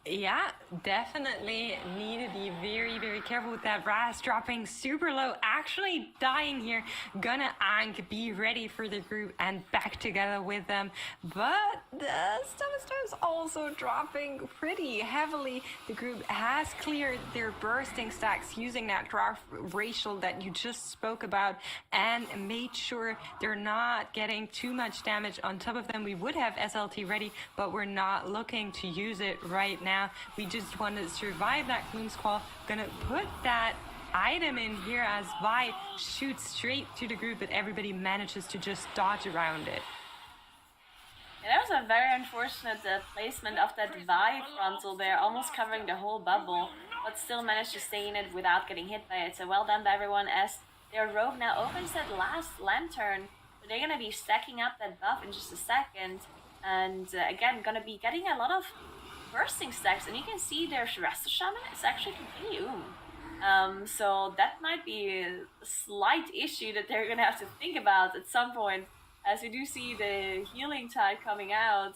Yeah, definitely need to be very careful with that. Ras dropping super low, actually dying here. Gonna Ankh, be ready for the group and back together with them. But the Stomach's also dropping pretty heavily. The group has cleared their bursting stacks using that dwarf racial that you just spoke about and made sure they're not getting too much damage on top of them. We would have SLT ready, but we're not looking to use it right now. We just want to survive that Gloom Squall. Gonna put that item in here as Vi shoots straight to the group, but everybody manages to just dodge around it. Yeah, that was a very unfortunate placement of that Vi frontal there, almost covering the whole bubble, but still managed to stay in it without getting hit by it. So well done by everyone, as their rogue now opens that last lantern. So they're gonna be stacking up that buff in just a second, and again, gonna be getting a lot of bursting stacks, and you can see their Rest Shaman is actually completely so that might be a slight issue that they're gonna have to think about at some point, as we do see the healing tide coming out,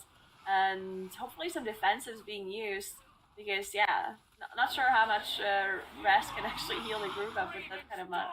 and hopefully some defensives being used, because yeah, not sure how much Rest can actually heal the group up with that kind of much.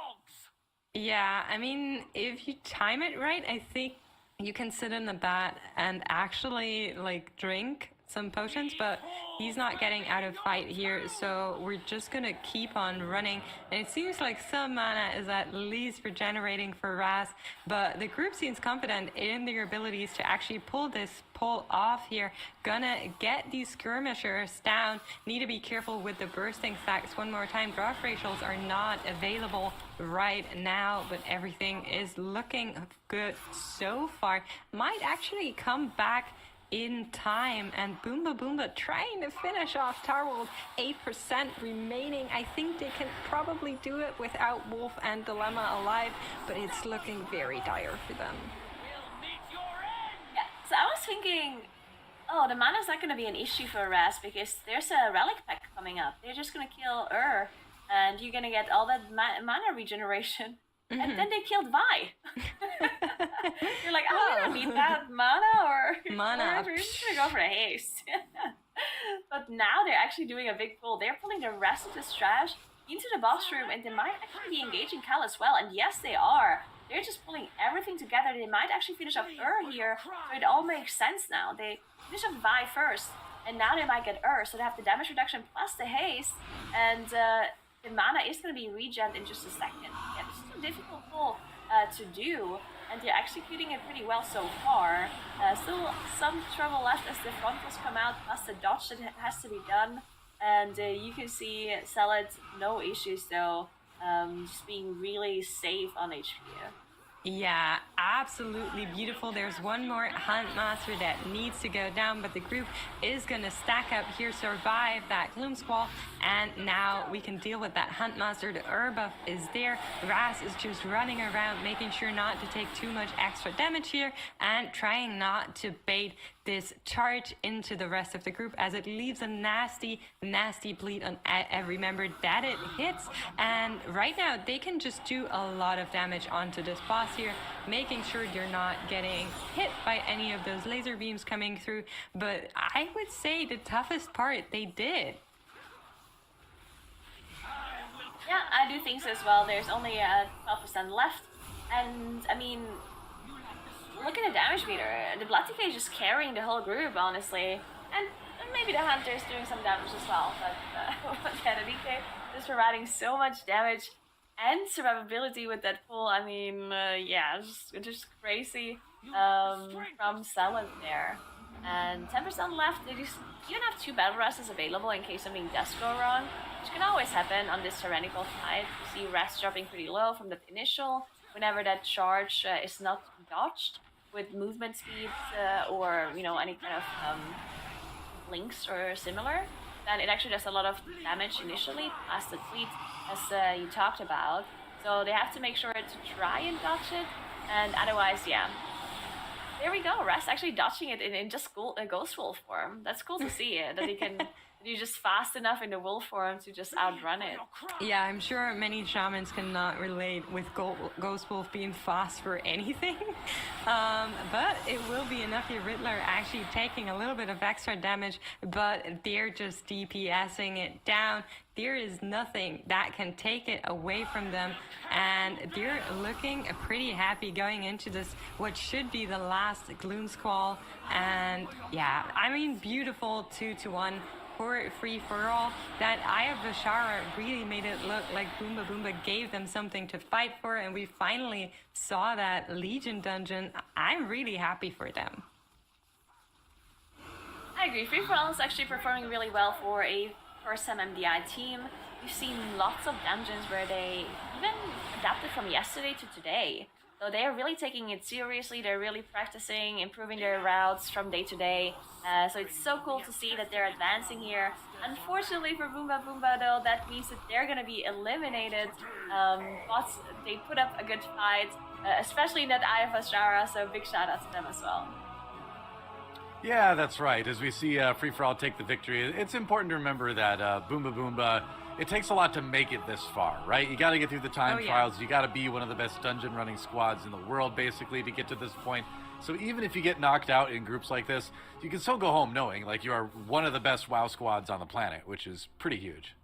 Yeah, I mean, if you time it right, I think you can sit in the bat and actually drink some potions, but he's not getting out of fight here, so we're just gonna keep on running. And it seems like some mana is at least regenerating for Ras, but the group seems confident in their abilities to actually pull this pull off here. Gonna get these skirmishers down. Need to be careful with the bursting stacks one more time. Dwarf racials are not available right now, but everything is looking good so far. Might actually come back in time, and Boomba Boomba trying to finish off Tarwold. 8% remaining. I think they can probably do it without Wolf and Dilemma alive, but it's looking very dire for them. Yeah, so I was thinking, oh, the mana's not going to be an issue for Ras because there's a relic pack coming up. They're just going to kill and you're going to get all that mana regeneration and then they killed Vi. You're like, oh, we don't need that mana or Mana, whatever. We're just gonna go for the haste. But now they're actually doing a big pull. They're pulling the rest of this trash into the boss room, and they might actually be engaging Cal as well. And yes, they are. They're just pulling everything together. They might actually finish off here, so it all makes sense now. They finish off Vi first, and now they might get so they have the damage reduction plus the haste, and the mana is going to be regened in just a second. Yeah, this is a difficult pull to do, and they're executing it pretty well so far. Still some trouble left as the frontals come out, plus the dodge that has to be done. And you can see Salad, no issues though, just being really safe on HP. Yeah, absolutely beautiful. There's one more Huntmaster that needs to go down, but the group is going to stack up here, survive that Gloom Squall, and now we can deal with that Huntmaster. The buff is there. Ras is just running around, making sure not to take too much extra damage here, and trying not to bait this charge into the rest of the group, as it leaves a nasty bleed on every member that it hits. And right now they can just do a lot of damage onto this boss here, making sure you're not getting hit by any of those laser beams coming through. But I would say the toughest part they did. Yeah, I do think so as well. There's only 12% left, and I mean, look at the damage meter. The Blood TK is just carrying the whole group, honestly. And maybe the Hunter is doing some damage as well. But yeah, the DK is providing so much damage and survivability with that pull. I mean, yeah, just crazy from Salad there. And 10% left. They just even have 2 battle rests available in case something does go wrong, which can always happen on this tyrannical fight. You see rest dropping pretty low from the initial whenever that charge is not dodged with movement speed or any kind of links or similar, then it actually does a lot of damage initially past the tweet, as you talked about. So they have to make sure to try and dodge it, and otherwise, yeah. There we go. Ras actually dodging it in just Ghost Wolf form. That's cool to see that he can. You're just fast enough in the wolf form to just outrun it. Yeah, I'm sure many shamans cannot relate with Ghost Wolf being fast for anything. But it will be enough here. Riddler actually taking a little bit of extra damage, but they're just DPSing it down. There is nothing that can take it away from them, and they're looking pretty happy going into this, what should be the last Gloom Squall. And yeah, I mean, beautiful 2-1 for free for all. That Eye of Vashara really made it look like Boomba Boomba gave them something to fight for, and we finally saw that Legion dungeon. I'm really happy for them. I agree. Free for all is actually performing really well for a first-time MDI team. We've seen lots of dungeons where they even adapted from yesterday to today. So they are really taking it seriously. They're really practicing, improving their routes from day to day. So it's so cool to see that they're advancing here. Unfortunately for Boomba Boomba, though, that means that they're going to be eliminated. But they put up a good fight, especially in that Eye of Ashara, so big shout out to them as well. Yeah, that's right. As we see Free For All take the victory, it's important to remember that Boomba Boomba, it takes a lot to make it this far, right? You got to get through the time trials. You got to be one of the best dungeon running squads in the world, basically, to get to this point. So even if you get knocked out in groups like this, you can still go home knowing like you are one of the best WoW squads on the planet, which is pretty huge.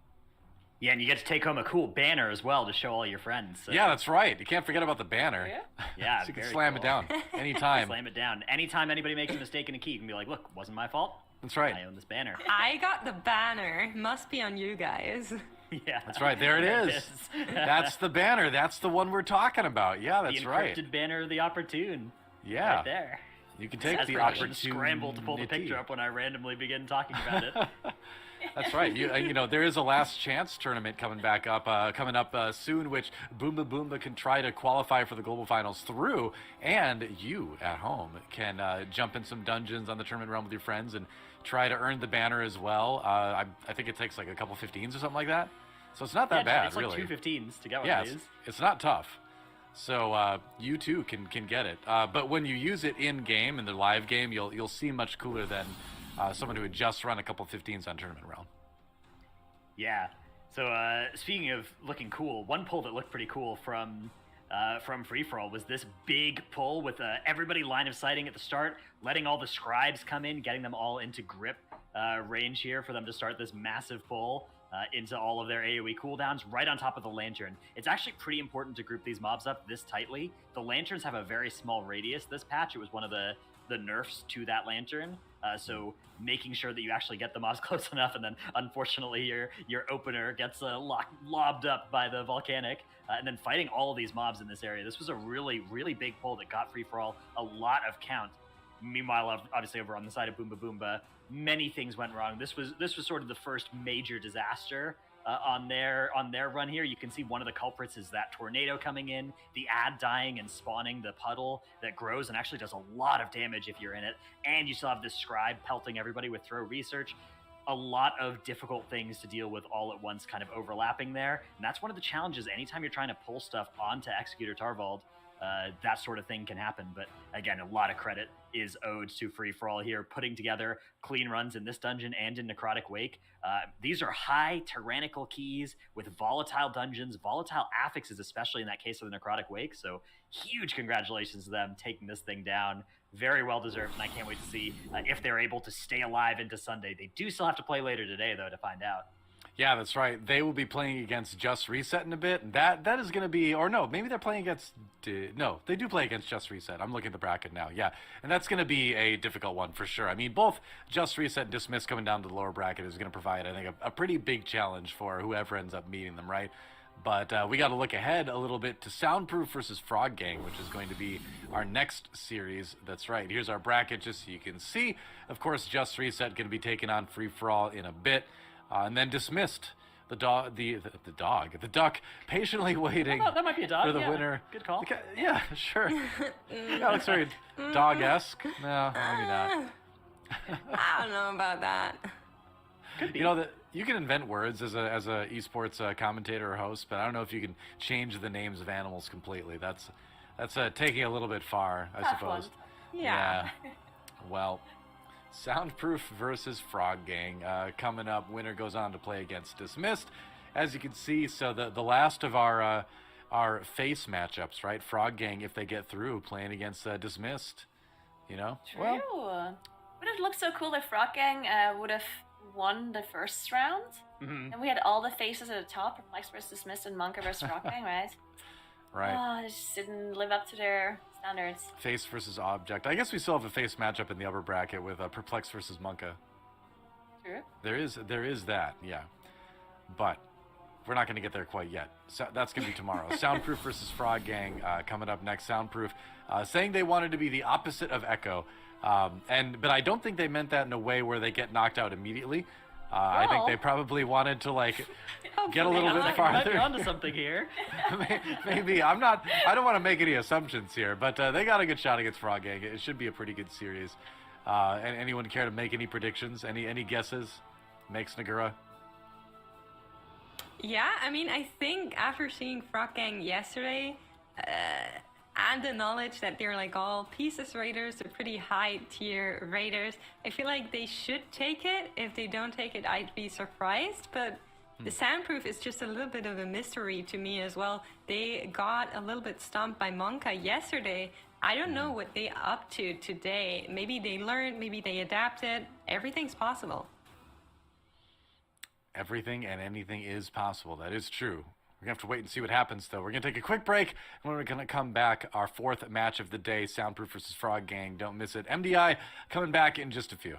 Yeah, and you get to take home a cool banner as well to show all your friends. So. Yeah, that's right. You can't forget about the banner. Yeah, so you can slam it down anytime. Slam it down. Anytime anybody makes a mistake in a key, you can be like, look, wasn't my fault. That's right. I own this banner. I got the banner. Must be on you guys. Yeah. That's right. There it is. That's the banner. That's the one we're talking about. Yeah, that's right. The encrypted banner of the Opportune. Yeah. Right there. You can take the Opportune. Scramble to pull the picture up when I randomly begin talking about it. That's right. You know, there is a last chance tournament coming up soon, which Boomba Boomba can try to qualify for the global finals through, and you at home can jump in some dungeons on the tournament realm with your friends and try to earn the banner as well. I think it takes like a couple 15s or something like that, so it's not that bad, it's like really. 2 15s to get one of these. It's not tough. So you too can get it, but when you use it in game in the live game, you'll see much cooler than someone who had just run a couple 15s on Tournament Realm. Yeah. So speaking of looking cool, one pull that looked pretty cool from from Free For All was this big pull with everybody line of sighting at the start, letting all the scribes come in, getting them all into grip range here for them to start this massive pull into all of their AoE cooldowns right on top of the lantern. It's actually pretty important to group these mobs up this tightly. The lanterns have a very small radius this patch. It was one of the nerfs to that lantern. So making sure that you actually get the mobs close enough, and then unfortunately your opener gets lobbed up by the volcanic, and then fighting all of these mobs in this area. This was a really, really big pull that got Free For All a lot of count. Meanwhile, obviously over on the side of Boomba Boomba, many things went wrong. This was sort of the first major disaster on their run here. You can see one of the culprits is that tornado coming in, the ad dying and spawning the puddle that grows and actually does a lot of damage if you're in it, and you still have this scribe pelting everybody with throw research. A lot of difficult things to deal with all at once kind of overlapping there, and that's one of the challenges anytime you're trying to pull stuff onto Executor Tarvald. That sort of thing can happen, but again, a lot of credit is owed to Free For All here, putting together clean runs in this dungeon and in Necrotic Wake. These are high tyrannical keys with volatile dungeons, volatile affixes, especially in that case of the Necrotic Wake, so huge congratulations to them taking this thing down. Very well deserved, and I can't wait to see if they're able to stay alive into Sunday. They do still have to play later today, though, to find out. Yeah, that's right. They will be playing against Just Reset in a bit. That is going to be, or no, maybe they're playing against, no, they do play against Just Reset. I'm looking at the bracket now, yeah. And that's going to be a difficult one for sure. I mean, both Just Reset and Dismiss coming down to the lower bracket is going to provide, I think, a pretty big challenge for whoever ends up meeting them, right? But we got to look ahead a little bit to Soundproof versus Frog Gang, which is going to be our next series. That's right. Here's our bracket just so you can see. Of course, Just Reset going to be taking on Free For All in a bit. And then Dismissed, the duck, patiently waiting that might be a dog. for the winner. Good call. Yeah, sure. That looks very dog-esque. No, maybe not. I don't know about that. Could be. You know that you can invent words as a esports commentator or host, but I don't know if you can change the names of animals completely. That's taking it a little bit far, I suppose. Yeah. Well. Soundproof versus Frog Gang coming up. Winner goes on to play against Dismissed, as you can see. So the last of our face matchups, right? Frog Gang, if they get through, playing against Dismissed. You know. True. Would it look so cool if Frog Gang would have won the first round? Mm-hmm. And we had all the faces at the top: Perplex versus Dismissed and Monka versus Frog Gang, right? Right. Oh, they just didn't live up to their standards. Face versus Object. I guess we still have a face matchup in the upper bracket with Perplex versus Monka. True. There is that, yeah. But we're not going to get there quite yet. So that's going to be tomorrow. Soundproof versus Frog Gang coming up next. Soundproof saying they wanted to be the opposite of Echo. But I don't think they meant that in a way where they get knocked out immediately. I think they probably wanted to get a little bit farther. Might be onto something here. Maybe. I don't want to make any assumptions here, but they got a good shot against Frog Gang. It should be a pretty good series. And anyone care to make any predictions? Any guesses? Makes Nagura? Yeah, I mean, I think after seeing Frog Gang yesterday, and the knowledge that they're all Pieces Raiders, they're pretty high tier Raiders, I feel like they should take it. If they don't take it, I'd be surprised. But the Soundproof is just a little bit of a mystery to me as well. They got a little bit stumped by Monka yesterday. I don't know what they up to today. Maybe they learned, maybe they adapted. Everything's possible. Everything and anything is possible. That is true. We're going to have to wait and see what happens, though. We're going to take a quick break, and when we're going to come back, our fourth match of the day, Soundproof versus Frog Gang. Don't miss it. MDI coming back in just a few.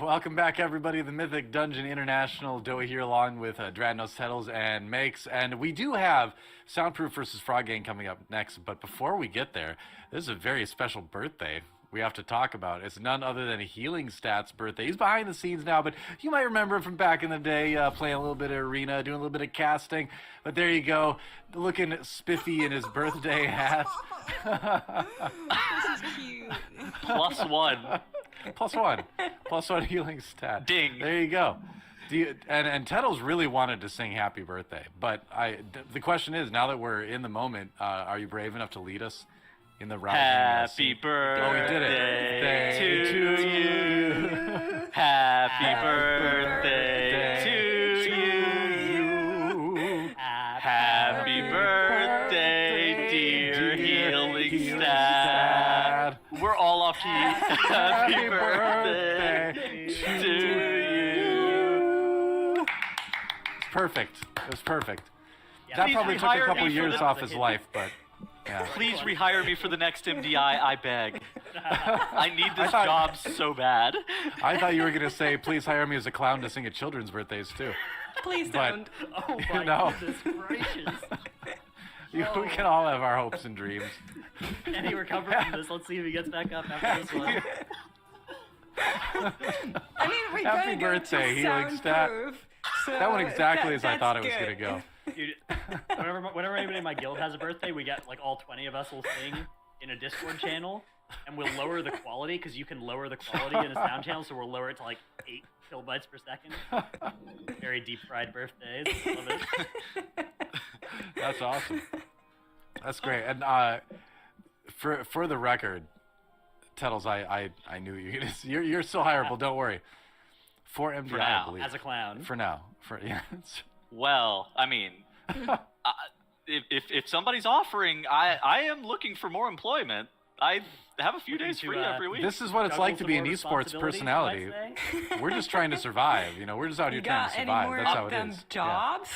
Welcome back, everybody, to the Mythic Dungeon International. Doe here, along with Dradnos Tettles and Makes. And we do have Soundproof versus Frog Gang coming up next. But before we get there, this is a very special birthday we have to talk about. It's none other than Healing Stats' birthday. He's behind the scenes now, but you might remember him from back in the day, playing a little bit of Arena, doing a little bit of casting. But there you go, looking spiffy in his birthday hat. This is cute. +1. +1 healing stat. Ding. There you go. And Tettles really wanted to sing Happy Birthday, but the question is, now that we're in the moment, are you brave enough to lead us in the rousing? Happy birthday Oh, we did it. to you. Happy birthday to you. Happy birthday, dear Healing Stat. We're all off key. Happy birthday to you. It's perfect. It was perfect. Yeah, That please probably took a rehire couple me for years the- off his life, but yeah. Please rehire me for the next MDI, I beg. I need this thought- job so bad. I thought you were gonna say, please hire me as a clown to sing at children's birthdays too. Please But- don't. Oh my No. goodness gracious. We can all have our hopes and dreams. Can he recover from this? Let's see if he gets back up after this one. I mean, we're Happy gonna go birthday, to Healing Stat. Soundproof, so That went exactly as I that's thought it was good. gonna go. Dude, whenever anybody in my guild has a birthday, we get like all 20 of us will sing in a Discord channel, and we'll lower the quality because you can lower the quality in a sound channel, so we'll lower it to like 8 kilobytes per second. Very deep fried birthdays. Love it. That's awesome. That's great. And for the record, Tettles, I knew you're still hireable. Don't worry. For MDI, For I now. believe. As a clown. For now. Yeah. Well, I mean, if somebody's offering, I am looking for more employment. I have a few Looking days to, free every week. This is what it's Juggle like to some be an more esports responsibilities, you personality. might say. We're just trying to survive. We're just out here You trying got to any survive. more That's how of it them is. Yeah. jobs?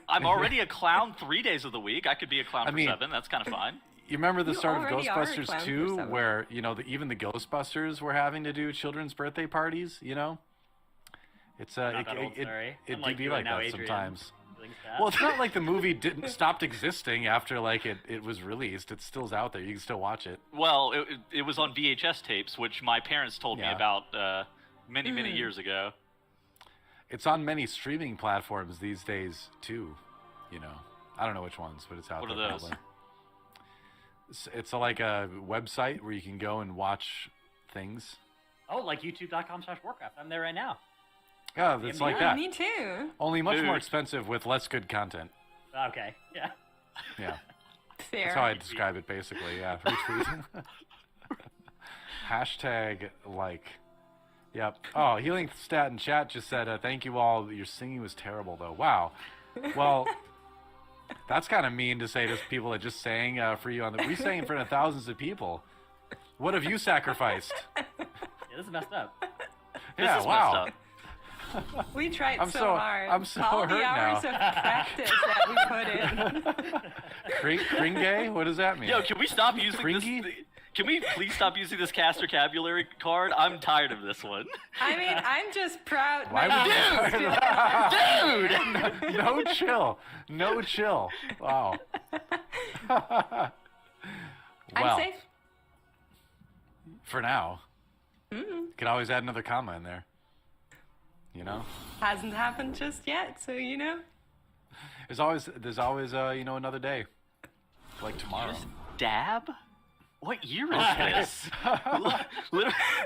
I'm already a clown 3 days of the week. I could be a clown I for mean- 7. That's kind of fine. You remember the You start of already are a Ghostbusters clown for 2, seven. where even the Ghostbusters were having to do children's birthday parties. It's Not that old, sorry. it Unlike do be you like and now that Adrian. sometimes. Feeling sad. Well, it's not like the movie stopped existing after it was released. It still's out there. You can still watch it. Well, it was on VHS tapes, which my parents told me Yeah. about many years ago. It's on many streaming platforms these days too. I don't know which ones, but it's out What there. are those? Probably. It's like a website where you can go and watch things. Oh, like youtube.com/Warcraft. I'm there right now. Yeah, it's like Yeah, that. me too. Only much more Dude. expensive with less good content. Okay, yeah. Yeah, Fair. that's how I describe it basically. Yeah, retweet. Hashtag like. Yep. Oh, Healing Stat in chat just said, "Thank you all. Your singing was terrible, though." Wow. Well, that's kind of mean to say to people that just sang for you on the. We sang in front of thousands of people. What have you sacrificed? Yeah, this is messed up. This Yeah. is Wow. messed up. We tried I'm so so- hard. I'm so All hurt the hours now. of practice that we put in. Kringe? What does that mean? Yo, can we stop using Cringy? this? Can we please stop using this cast vocabulary card? I'm tired of this one. I mean, I'm just proud. Why my would you- name is still- Dude! No chill. No chill. Wow. I'm Well, safe. for now. Could always add another comma in there. Hasn't happened just yet, so There's always another day. Like tomorrow. Dab? What year is this?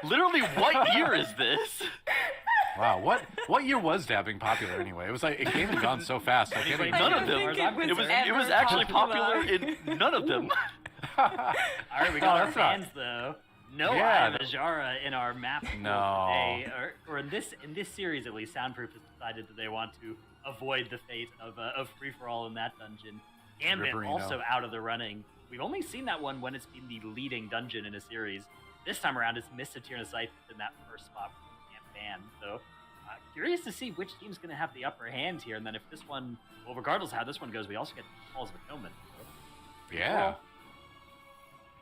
Literally, what year is this? Wow. What year was dabbing popular anyway? It was like it came and gone so fast. I can't even None I of don't them. think it was It was ever actually popular popular. in none of them. All right, we got our that's not- fans though. No Yeah. Eye of Azara in our map pool No. today, or in this series at least. Soundproof has decided that they want to avoid the fate of free for all in that dungeon. Gambit Ripperino. also out of the running. We've only seen that one when it's been the leading dungeon in a series. This time around, it's missed a Tyrannosaurus in that first spot from Camp Ban. So, curious to see which team's going to have the upper hand here. And then if this one, well, regardless of how this one goes, we also get Halls of Atonement. So, Yeah.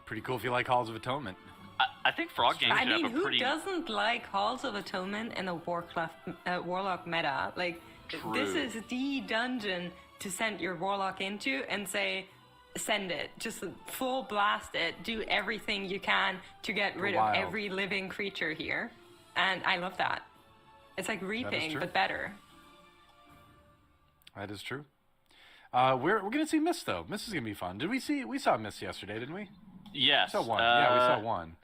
Pretty cool if you like Halls of Atonement. I think Frog Gang I should mean, have a who pretty doesn't like Halls of Atonement in a Warlock meta? Like, this True. is the dungeon to send your Warlock into and say, send it. Just full blast it. Do everything you can to get rid of wild. every living creature here. And I love that. It's like reaping, true. but better. That is true. We're gonna see Mist though. Mist is gonna be fun. We saw Mist yesterday, didn't we? yes. We saw one. Yeah, we saw one.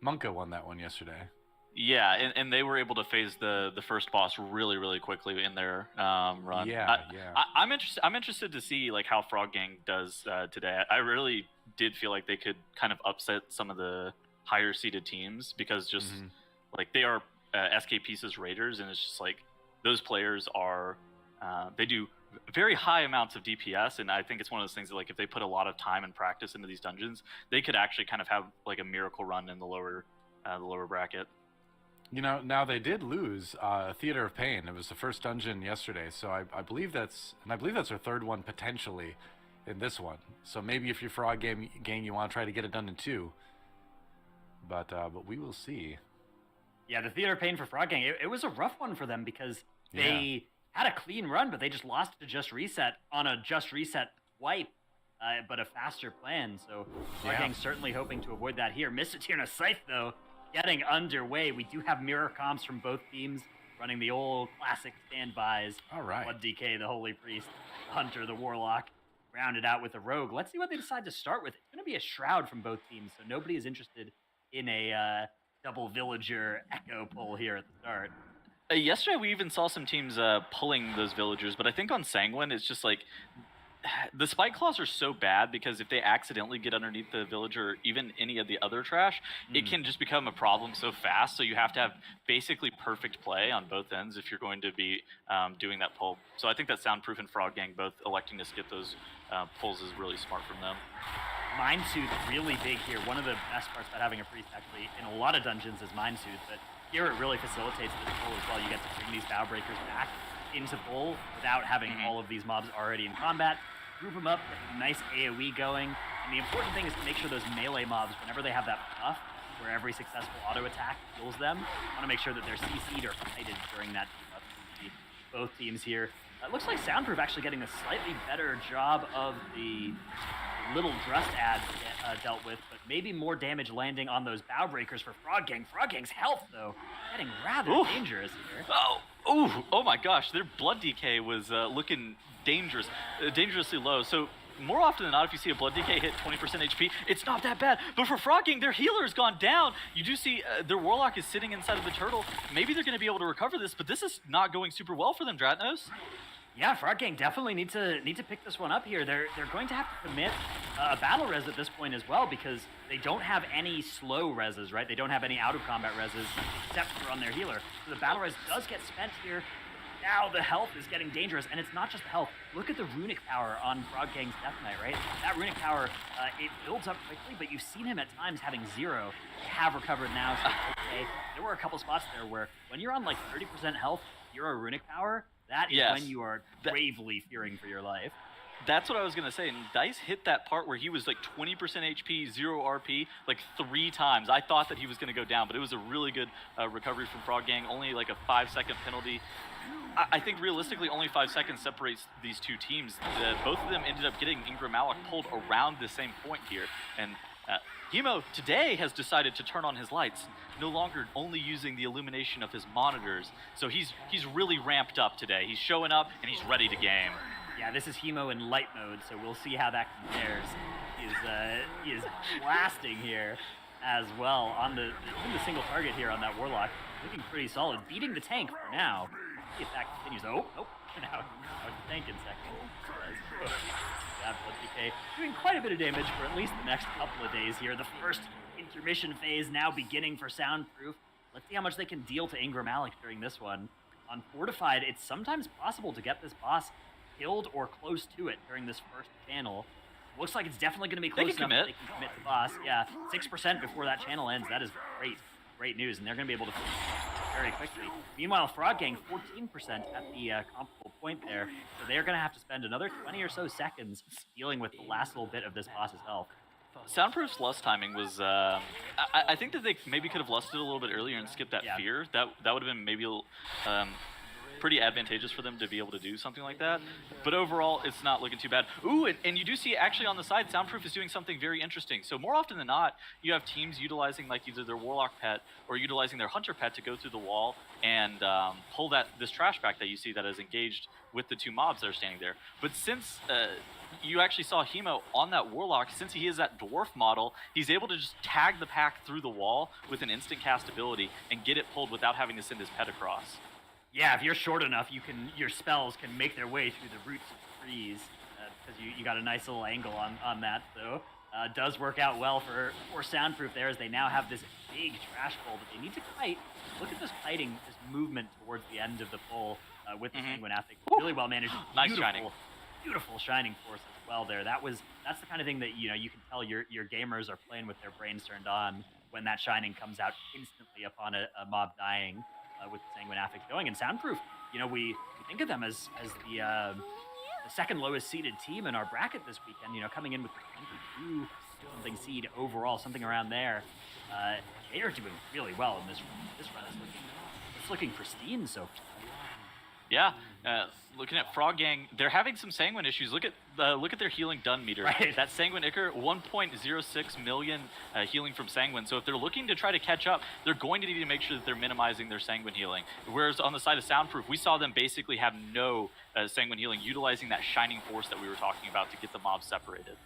Monka won that one yesterday. Yeah, and they were able to phase the first boss really quickly in their run. Yeah. I'm interested to see like how Frog Gang does today. I really did feel like they could kind of upset some of the higher seeded teams because just like they are SK Pieces Raiders, and it's just like those players are they do very high amounts of DPS, and I think it's one of those things that like if they put a lot of time and practice into these dungeons, they could actually kind of have like a miracle run in the lower bracket. You know, now they did lose Theater of Pain. It was the first dungeon yesterday, so I believe that's their third one potentially in this one. So maybe if you're Frog Gang, you want to try to get it done in 2. But we will see. Yeah, the Theater of Pain for Frog Gang, it was a rough one for them because they had a clean run, but they just lost to Just Reset on a Just Reset wipe, but a faster plan. So Frog Gang's certainly hoping to avoid that here. Misatirna Scythe, though, getting underway. We do have mirror comps from both teams running the old classic standbys. All right. Blood DK, the Holy Priest, Hunter, the Warlock, rounded out with a Rogue. Let's see what they decide to start with. It's going to be a Shroud from both teams, so nobody is interested in a double Villager Echo pull here at the start. Yesterday we even saw some teams pulling those villagers, but I think on Sanguine it's just like the spike claws are so bad because if they accidentally get underneath the villager or even any of the other trash, it can just become a problem so fast. So you have to have basically perfect play on both ends if you're going to be doing that pull. So I think that Soundproof and Frog Gang both electing to skip those pulls is really smart from them. Mind Soothe really big here. One of the best parts about having a priest actually in a lot of dungeons is Mind Soothe, but here it really facilitates this pull as well. You get to bring these Bow Breakers back into pull without having all of these mobs already in combat. Group them up, get a nice AoE going, and the important thing is to make sure those melee mobs, whenever they have that buff, where every successful auto attack kills them, want to make sure that they're CC'd or kited during that debuff. Both teams here. It looks like Soundproof actually getting a slightly better job of the little Drust ads dealt with, but maybe more damage landing on those Bow Breakers for Frog Gang. Frog Gang's health, though, getting rather dangerous here. Oh my gosh, their blood DK was looking dangerously low. So more often than not, if you see a blood DK hit 20% HP, it's not that bad. But for Frog Gang, their healer has gone down. You do see their Warlock is sitting inside of the turtle. Maybe they're going to be able to recover this, but this is not going super well for them, Dratnos. Yeah, Frog Gang definitely need to pick this one up here. They're going to have to commit a battle res at this point as well because they don't have any slow reses, right? They don't have any out of combat reses except for on their healer. So the battle res does get spent here. Now the health is getting dangerous, and it's not just the health. Look at the runic power on Frog Gang's Death Knight, right? That runic power, it builds up quickly, but you've seen him at times having 0. They have recovered now, so okay. There were a couple spots there where when you're on like 30% health, you're a runic power. That is when you are gravely fearing for your life. That's what I was going to say. And Dice hit that part where he was like 20% HP, 0 RP, like 3 times. I thought that he was going to go down, but it was a really good recovery from Frog Gang. Only like a 5-second penalty. I think realistically only 5 seconds separates these two teams. Both of them ended up getting Ingram Malik pulled around the same point here. And Hemo today has decided to turn on his lights, no longer only using the illumination of his monitors. So he's really ramped up today. He's showing up and he's ready to game. Yeah, this is Hemo in light mode, so we'll see how that compares. He is blasting here as well on the single target here on that Warlock. Looking pretty solid, beating the tank for now. See if that continues. Oh, now the tank in second. Yeah, Blood DK doing quite a bit of damage for at least the next couple of days here. The first intermission phase now beginning for Soundproof. Let's see how much they can deal to Ingram Malik during this one. On Fortified, it's sometimes possible to get this boss killed or close to it during this first channel. Looks like it's definitely going to be close enough that they can commit the boss. Yeah, 6% before that channel ends. That is great news, and they're going to be able to finish very quickly. Meanwhile, Frog Gang, 14% at the comparable point there, so they're going to have to spend another 20 or so seconds dealing with the last little bit of this boss's health. Soundproof's lust timing was. I think that they maybe could have lusted a little bit earlier and skipped that fear. That would have been maybe pretty advantageous for them to be able to do something like that. But overall, it's not looking too bad. Ooh, and you do see actually on the side, Soundproof is doing something very interesting. So more often than not, you have teams utilizing like either their Warlock pet or utilizing their Hunter pet to go through the wall and pull this trash back that you see that is engaged with the two mobs that are standing there. But since you actually saw Hemo on that Warlock, since he is that Dwarf model, he's able to just tag the pack through the wall with an instant cast ability and get it pulled without having to send his pet across. Yeah, if you're short enough, your spells can make their way through the roots of trees, because you got a nice little angle on that, so does work out well for Soundproof there, as they now have this big trash pull that they need to kite. Look at this kiting, this movement towards the end of the pull with the Sanguine Affix. Really well managed. Nice shining. Beautiful shining force as well there. That's the kind of thing that you can tell your gamers are playing with their brains turned on when that shining comes out instantly upon a mob dying. With the Sanguine Affix going, and Soundproof, we think of them as the second lowest seeded team in our bracket this weekend. Coming in with the 22 something seed overall, something around there. They are doing really well in this run. It's looking pristine so far. Yeah, looking at Frog Gang, they're having some Sanguine issues. Look at their healing done meter. Right. That Sanguine Ichor, 1.06 million healing from Sanguine. So if they're looking to try to catch up, they're going to need to make sure that they're minimizing their Sanguine healing. Whereas on the side of Soundproof, we saw them basically have no Sanguine healing, utilizing that Shining Force that we were talking about to get the mobs separated.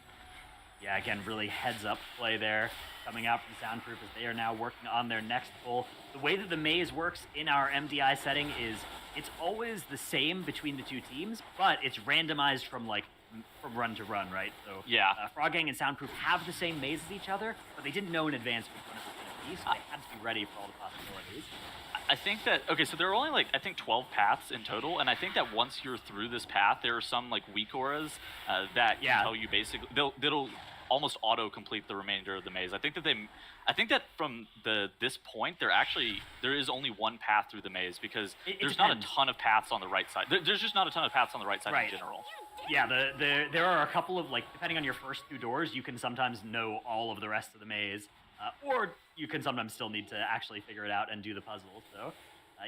Yeah, again, really heads-up play there coming out from Soundproof as they are now working on their next pull. The way that the maze works in our MDI setting is it's always the same between the two teams, but it's randomized from run to run, right? So yeah, Frog Gang and Soundproof have the same maze as each other, but they didn't know in advance which one it was going to be, so they had to be ready for all the possibilities. I think that, okay, so there are only 12 paths in total, and I think that once you're through this path, there are some weak auras that can tell you basically, that'll almost auto-complete the remainder of the maze. I think that from this point, there is only one path through the maze, because there's not a ton of paths on the right side. There's just not a ton of paths on the right side in general. Yeah, there are a couple of, depending on your first two doors, you can sometimes know all of the rest of the maze, or you can sometimes still need to actually figure it out and do the puzzle. So,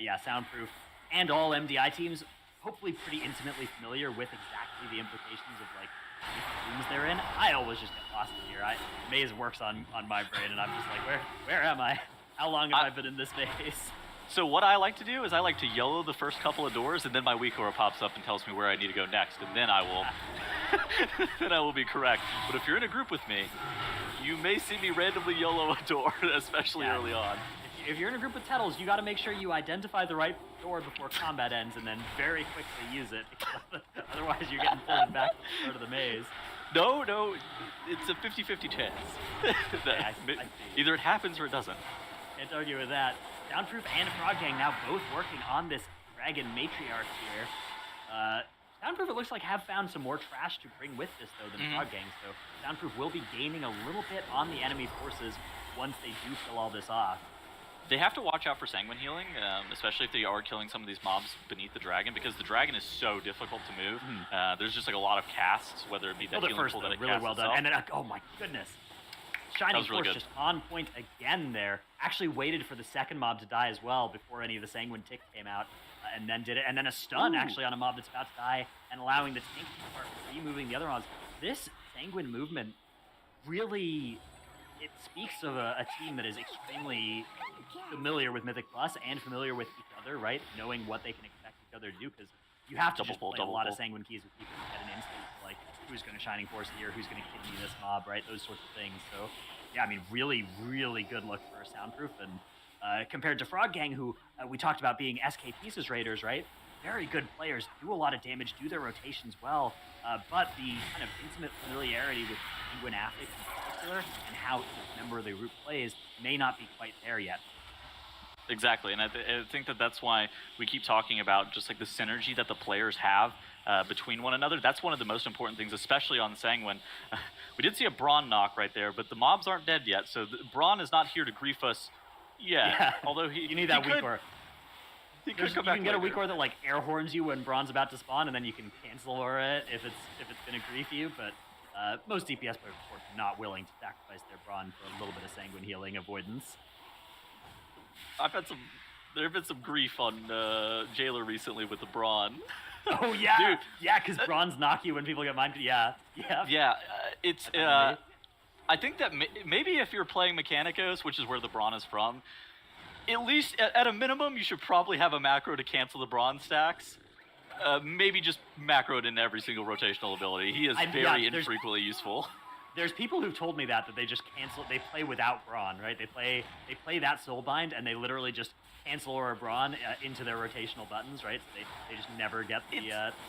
yeah, Soundproof and all MDI teams hopefully pretty intimately familiar with exactly the implications of, the rooms they're in. I always just get lost in here. Maze works on my brain, and I'm just like, where am I? How long have I been in this maze? So what I like to do is I like to yellow the first couple of doors, and then my weak aura pops up and tells me where I need to go next, and then I will be correct. But if you're in a group with me, you may see me randomly yellow a door, especially early on. If you're in a group with Tettles, you got to make sure you identify the right door before combat ends, and then very quickly use it, because otherwise you're getting pulled back to the start of the maze. No, it's a 50-50 chance. Either it happens or it doesn't. Can't argue with that. Soundproof and Frog Gang now both working on this Dragon Matriarch here. Soundproof, it looks like, have found some more trash to bring with this, though, than Frog Gang, so Soundproof will be gaining a little bit on the enemy forces once they do kill all this off. They have to watch out for Sanguine healing, especially if they are killing some of these mobs beneath the dragon, because the dragon is so difficult to move. There's just a lot of casts, whether it be that healing pool that it really casts well done, itself. and then oh my goodness, Shining Force just on point again there. Actually waited for the second mob to die as well before any of the Sanguine tick came out, and then did it, and then a stun actually on a mob that's about to die, and allowing the tank to start removing the other mobs. This Sanguine movement really, it speaks of a team that is extremely familiar with Mythic Plus and familiar with each other, right? Knowing what they can expect each other to do, because you have to play a lot of Sanguine keys with people to get an instant, like who's going to Shining Force here, who's going to kidney this mob, right? Those sorts of things. So, yeah, I mean, really, really good look for Soundproof, and compared to Frog Gang, who we talked about being SK Pieces Raiders, right? Very good players, do a lot of damage, do their rotations well, but the kind of intimate familiarity with Sanguine Affix in particular and how each member of the group plays may not be quite there yet. Exactly, and I think that's why we keep talking about just the synergy that the players have between one another. That's one of the most important things, especially on Sanguine. We did see a Brawn knock right there, but the mobs aren't dead yet, so Brawn is not here to grief us yet. Yeah. Although you need that weak aura. He could come you back can get a later. weak aura that air horns you when Brawn's about to spawn, and then you can cancel aura it if it's gonna grief you. But Most DPS players, of course, are not willing to sacrifice their Brawn for a little bit of Sanguine healing avoidance. There have been some grief on Jailer recently with the Brawn. Oh yeah, Dude, yeah, because Brawns knock you when people get mind. Yeah. Yeah, it's. I think that maybe if you're playing Mechanicos, which is where the Brawn is from, at least at a minimum, you should probably have a macro to cancel the Brawn stacks. Maybe just macro it in every single rotational ability. He is very infrequently useful. There's people who've told me that they just cancel. They play without Brawn, right? They play that Soulbind, and they literally just cancel or Brawn into their rotational buttons, right? So they just never get the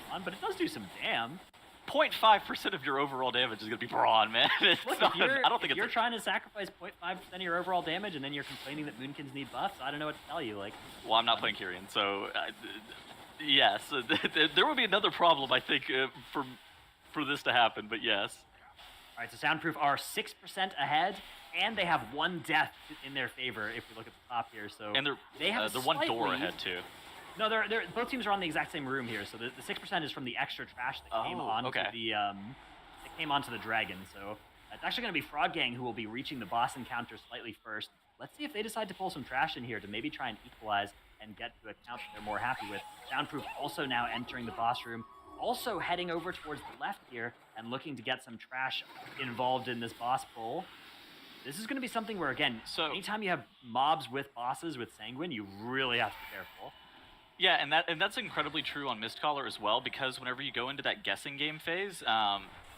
Brawn, but it does do some damn. 0.5% of your overall damage is going to be Brawn, man. Look, if you're trying to sacrifice 0.5% of your overall damage, and then you're complaining that Moonkins need buffs, I don't know what to tell you. Like, well, I'm not playing Kyrian, so yes, there will be another problem, I think, for this to happen. But yes. All right, so Soundproof are 6% ahead, and they have one death in their favor if we look at the top here. So and they have they're one door ahead too. No, they're both teams are on the exact same room here. So the 6% is from the extra trash that came onto the dragon. So it's actually going to be Frog Gang who will be reaching the boss encounter slightly first. Let's see if they decide to pull some trash in here to maybe try and equalize and get to a count that they're more happy with. Soundproof also now entering the boss room. Also heading over towards the left here and looking to get some trash involved in this boss pull. This is going to be something where, again, anytime you have mobs with bosses with Sanguine, you really have to be careful. Yeah, and that's incredibly true on Mistcaller as well, because whenever you go into that guessing game phase,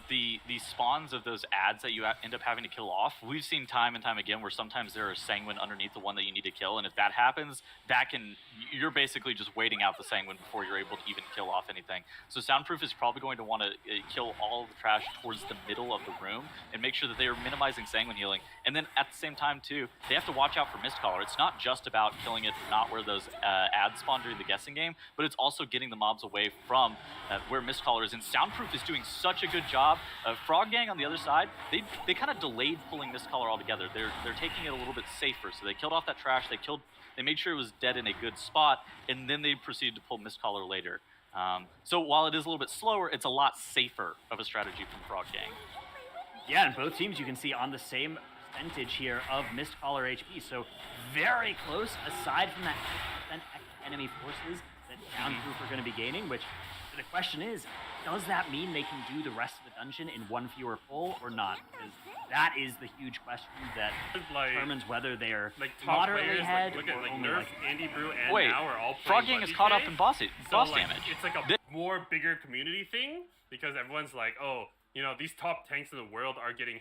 the spawns of those ads that you end up having to kill off, we've seen time and time again where sometimes there are Sanguine underneath the one that you need to kill, and if that happens, you're basically just waiting out the Sanguine before you're able to even kill off anything. So Soundproof is probably going to want to kill all of the trash towards the middle of the room and make sure that they are minimizing Sanguine healing. And then at the same time too, they have to watch out for Mistcaller. It's not just about killing it not where those ads spawn during the guessing game, but it's also getting the mobs away from where Mistcaller is. And Soundproof is doing such a good job. Frog Gang on the other side, they kind of delayed pulling Mistcaller altogether. They're taking it a little bit safer. So they killed off that trash. They made sure it was dead in a good spot, and then they proceeded to pull Mistcaller later. So while it is a little bit slower, it's a lot safer of a strategy from Frog Gang. Yeah, and both teams you can see on the same percentage here of Mistcaller HP. So very close, aside from that 6% enemy forces that Soundproof are going to be gaining, which the question is, does that mean they can do the rest of the dungeon in one fewer pull or not? Because that is the huge question that determines whether they're moderately ahead look at or only Nerf, Andy Brew, and Wait, now are all Frog playing Gang is Budgie caught up Day. in boss So, damage. It's like a more bigger community thing because everyone's like, oh, you know, these top tanks in the world are getting